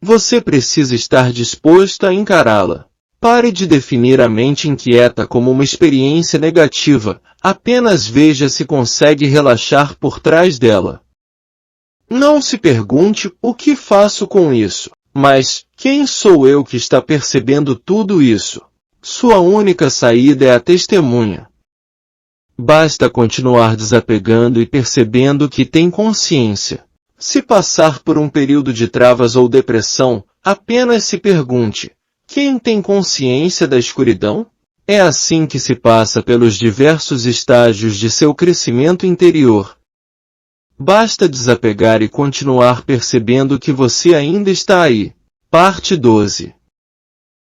Você precisa estar disposto a encará-la. Pare de definir a mente inquieta como uma experiência negativa, apenas veja se consegue relaxar por trás dela. Não se pergunte o que faço com isso, mas quem sou eu que está percebendo tudo isso? Sua única saída é a testemunha. Basta continuar desapegando e percebendo que tem consciência. Se passar por um período de travas ou depressão, apenas se pergunte: quem tem consciência da escuridão? É assim que se passa pelos diversos estágios de seu crescimento interior. Basta desapegar e continuar percebendo que você ainda está aí. Parte 12.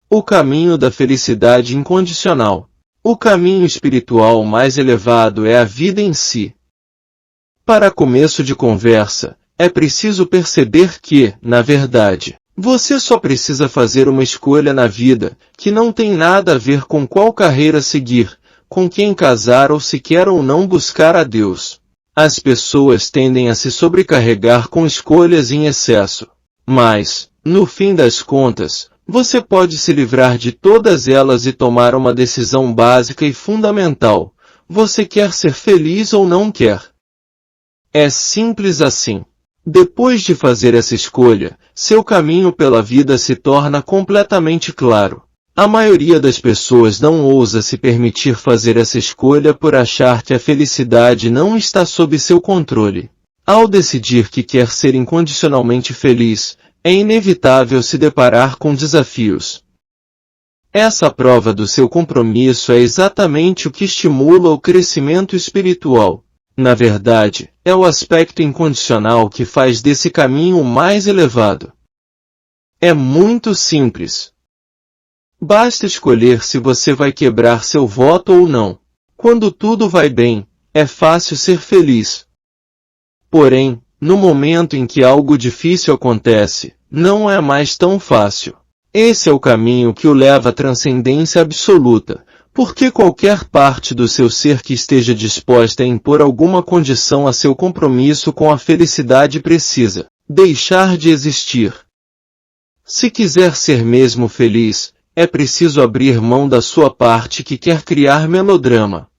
O caminho da felicidade incondicional. O caminho espiritual mais elevado é a vida em si. Para começo de conversa, é preciso perceber que, na verdade, você só precisa fazer uma escolha na vida, que não tem nada a ver com qual carreira seguir, com quem casar ou se quer ou não buscar a Deus. As pessoas tendem a se sobrecarregar com escolhas em excesso. Mas, no fim das contas, você pode se livrar de todas elas e tomar uma decisão básica e fundamental. Você quer ser feliz ou não quer? É simples assim. Depois de fazer essa escolha, seu caminho pela vida se torna completamente claro. A maioria das pessoas não ousa se permitir fazer essa escolha por achar que a felicidade não está sob seu controle. Ao decidir que quer ser incondicionalmente feliz, é inevitável se deparar com desafios. Essa prova do seu compromisso é exatamente o que estimula o crescimento espiritual. Na verdade, é o aspecto incondicional que faz desse caminho o mais elevado. É muito simples. Basta escolher se você vai quebrar seu voto ou não. Quando tudo vai bem, é fácil ser feliz. Porém, no momento em que algo difícil acontece, não é mais tão fácil. Esse é o caminho que o leva à transcendência absoluta, porque qualquer parte do seu ser que esteja disposta a impor alguma condição a seu compromisso com a felicidade precisa deixar de existir. Se quiser ser mesmo feliz, é preciso abrir mão da sua parte que quer criar melodrama.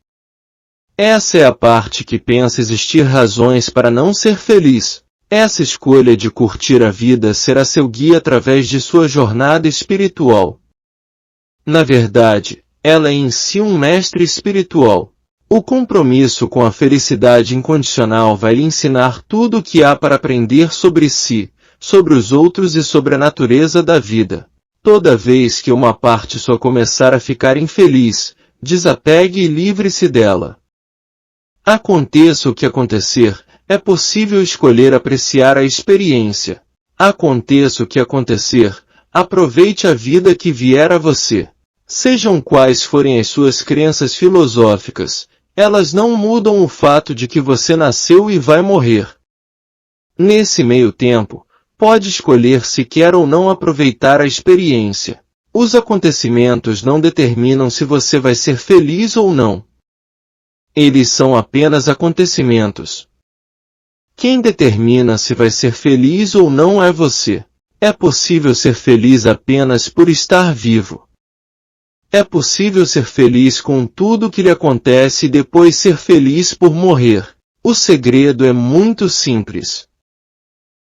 Essa é a parte que pensa existir razões para não ser feliz. Essa escolha de curtir a vida será seu guia através de sua jornada espiritual. Na verdade, ela é em si um mestre espiritual. O compromisso com a felicidade incondicional vai lhe ensinar tudo o que há para aprender sobre si, sobre os outros e sobre a natureza da vida. Toda vez que uma parte sua começar a ficar infeliz, desapegue e livre-se dela. Aconteça o que acontecer, é possível escolher apreciar a experiência. Aconteça o que acontecer, aproveite a vida que vier a você. Sejam quais forem as suas crenças filosóficas, elas não mudam o fato de que você nasceu e vai morrer. Nesse meio tempo, pode escolher se quer ou não aproveitar a experiência. Os acontecimentos não determinam se você vai ser feliz ou não. Eles são apenas acontecimentos. Quem determina se vai ser feliz ou não é você. É possível ser feliz apenas por estar vivo. É possível ser feliz com tudo que lhe acontece e depois ser feliz por morrer. O segredo é muito simples.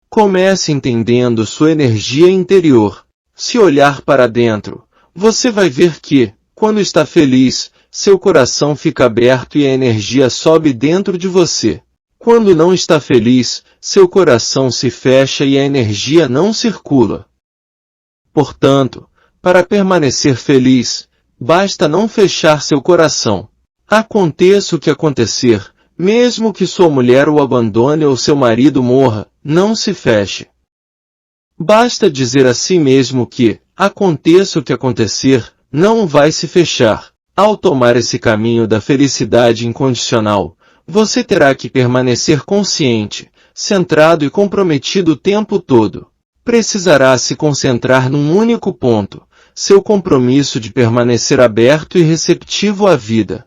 Comece entendendo sua energia interior. Se olhar para dentro, você vai ver que, quando está feliz, seu coração fica aberto e a energia sobe dentro de você. Quando não está feliz, seu coração se fecha e a energia não circula. Portanto, para permanecer feliz, basta não fechar seu coração. Aconteça o que acontecer, mesmo que sua mulher o abandone ou seu marido morra, não se feche. Basta dizer a si mesmo que, aconteça o que acontecer, não vai se fechar. Ao tomar esse caminho da felicidade incondicional, você terá que permanecer consciente, centrado e comprometido o tempo todo. Precisará se concentrar num único ponto, seu compromisso de permanecer aberto e receptivo à vida.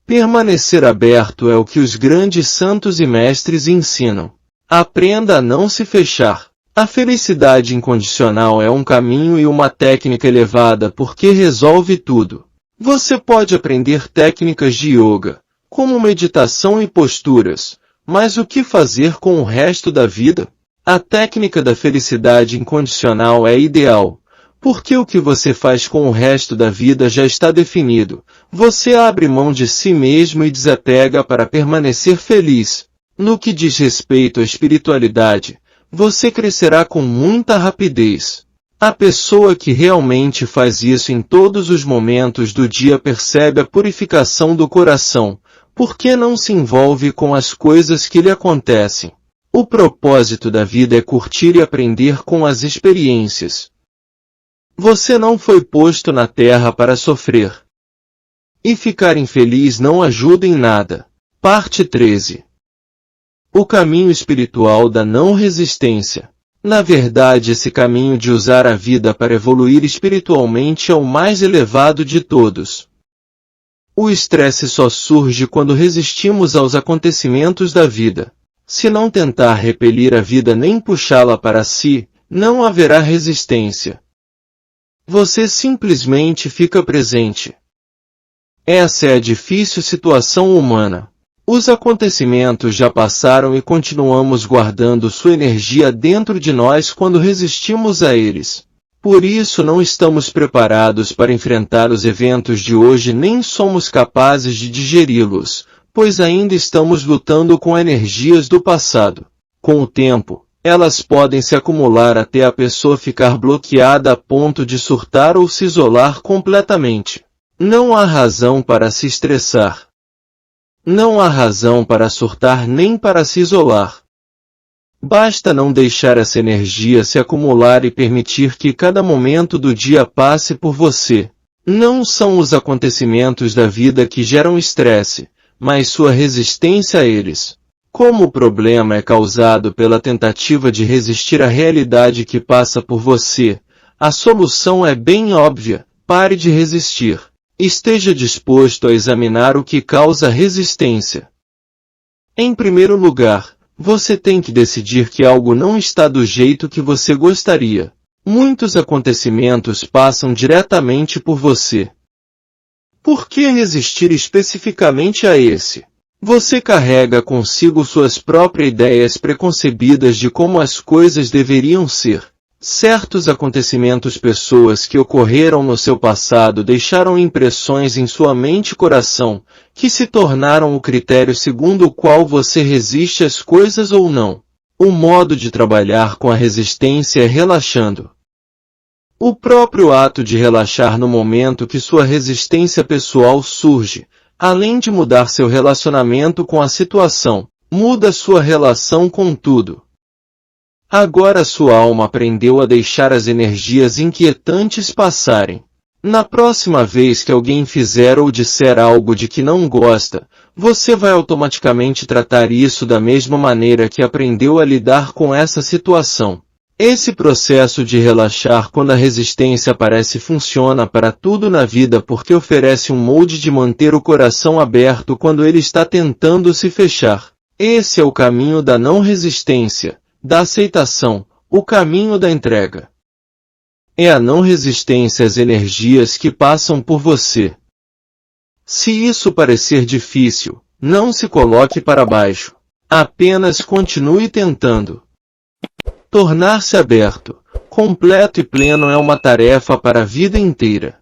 Permanecer aberto é o que os grandes santos e mestres ensinam. Aprenda a não se fechar. A felicidade incondicional é um caminho e uma técnica elevada porque resolve tudo. Você pode aprender técnicas de yoga, como meditação e posturas, mas o que fazer com o resto da vida? A técnica da felicidade incondicional é ideal, porque o que você faz com o resto da vida já está definido. Você abre mão de si mesmo e desapega para permanecer feliz. No que diz respeito à espiritualidade, você crescerá com muita rapidez. A pessoa que realmente faz isso em todos os momentos do dia percebe a purificação do coração, porque não se envolve com as coisas que lhe acontecem. O propósito da vida é curtir e aprender com as experiências. Você não foi posto na terra para sofrer. E ficar infeliz não ajuda em nada. Parte 13. O caminho espiritual da não resistência. Na verdade, esse caminho de usar a vida para evoluir espiritualmente é o mais elevado de todos. O estresse só surge quando resistimos aos acontecimentos da vida. Se não tentar repelir a vida nem puxá-la para si, não haverá resistência. Você simplesmente fica presente. Essa é a difícil situação humana. Os acontecimentos já passaram e continuamos guardando sua energia dentro de nós quando resistimos a eles. Por isso não estamos preparados para enfrentar os eventos de hoje nem somos capazes de digeri-los, pois ainda estamos lutando com energias do passado. Com o tempo, elas podem se acumular até a pessoa ficar bloqueada a ponto de surtar ou se isolar completamente. Não há razão para se estressar. Não há razão para surtar nem para se isolar. Basta não deixar essa energia se acumular e permitir que cada momento do dia passe por você. Não são os acontecimentos da vida que geram estresse, mas sua resistência a eles. Como o problema é causado pela tentativa de resistir à realidade que passa por você, a solução é bem óbvia: pare de resistir. Esteja disposto a examinar o que causa resistência. Em primeiro lugar, você tem que decidir que algo não está do jeito que você gostaria. Muitos acontecimentos passam diretamente por você. Por que resistir especificamente a esse? Você carrega consigo suas próprias ideias preconcebidas de como as coisas deveriam ser. Certos acontecimentos, pessoas que ocorreram no seu passado deixaram impressões em sua mente e coração, que se tornaram o critério segundo o qual você resiste às coisas ou não. O modo de trabalhar com a resistência é relaxando. O próprio ato de relaxar no momento que sua resistência pessoal surge, além de mudar seu relacionamento com a situação, muda sua relação com tudo. Agora sua alma aprendeu a deixar as energias inquietantes passarem. Na próxima vez que alguém fizer ou disser algo de que não gosta, você vai automaticamente tratar isso da mesma maneira que aprendeu a lidar com essa situação. Esse processo de relaxar quando a resistência aparece funciona para tudo na vida porque oferece um molde de manter o coração aberto quando ele está tentando se fechar. Esse é o caminho da não resistência, da aceitação, o caminho da entrega. É a não resistência às energias que passam por você. Se isso parecer difícil, não se coloque para baixo. Apenas continue tentando. Tornar-se aberto, completo e pleno é uma tarefa para a vida inteira.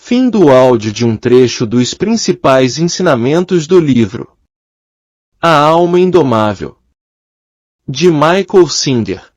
Fim do áudio de um trecho dos principais ensinamentos do livro A Alma Indomável, de Michael Singer.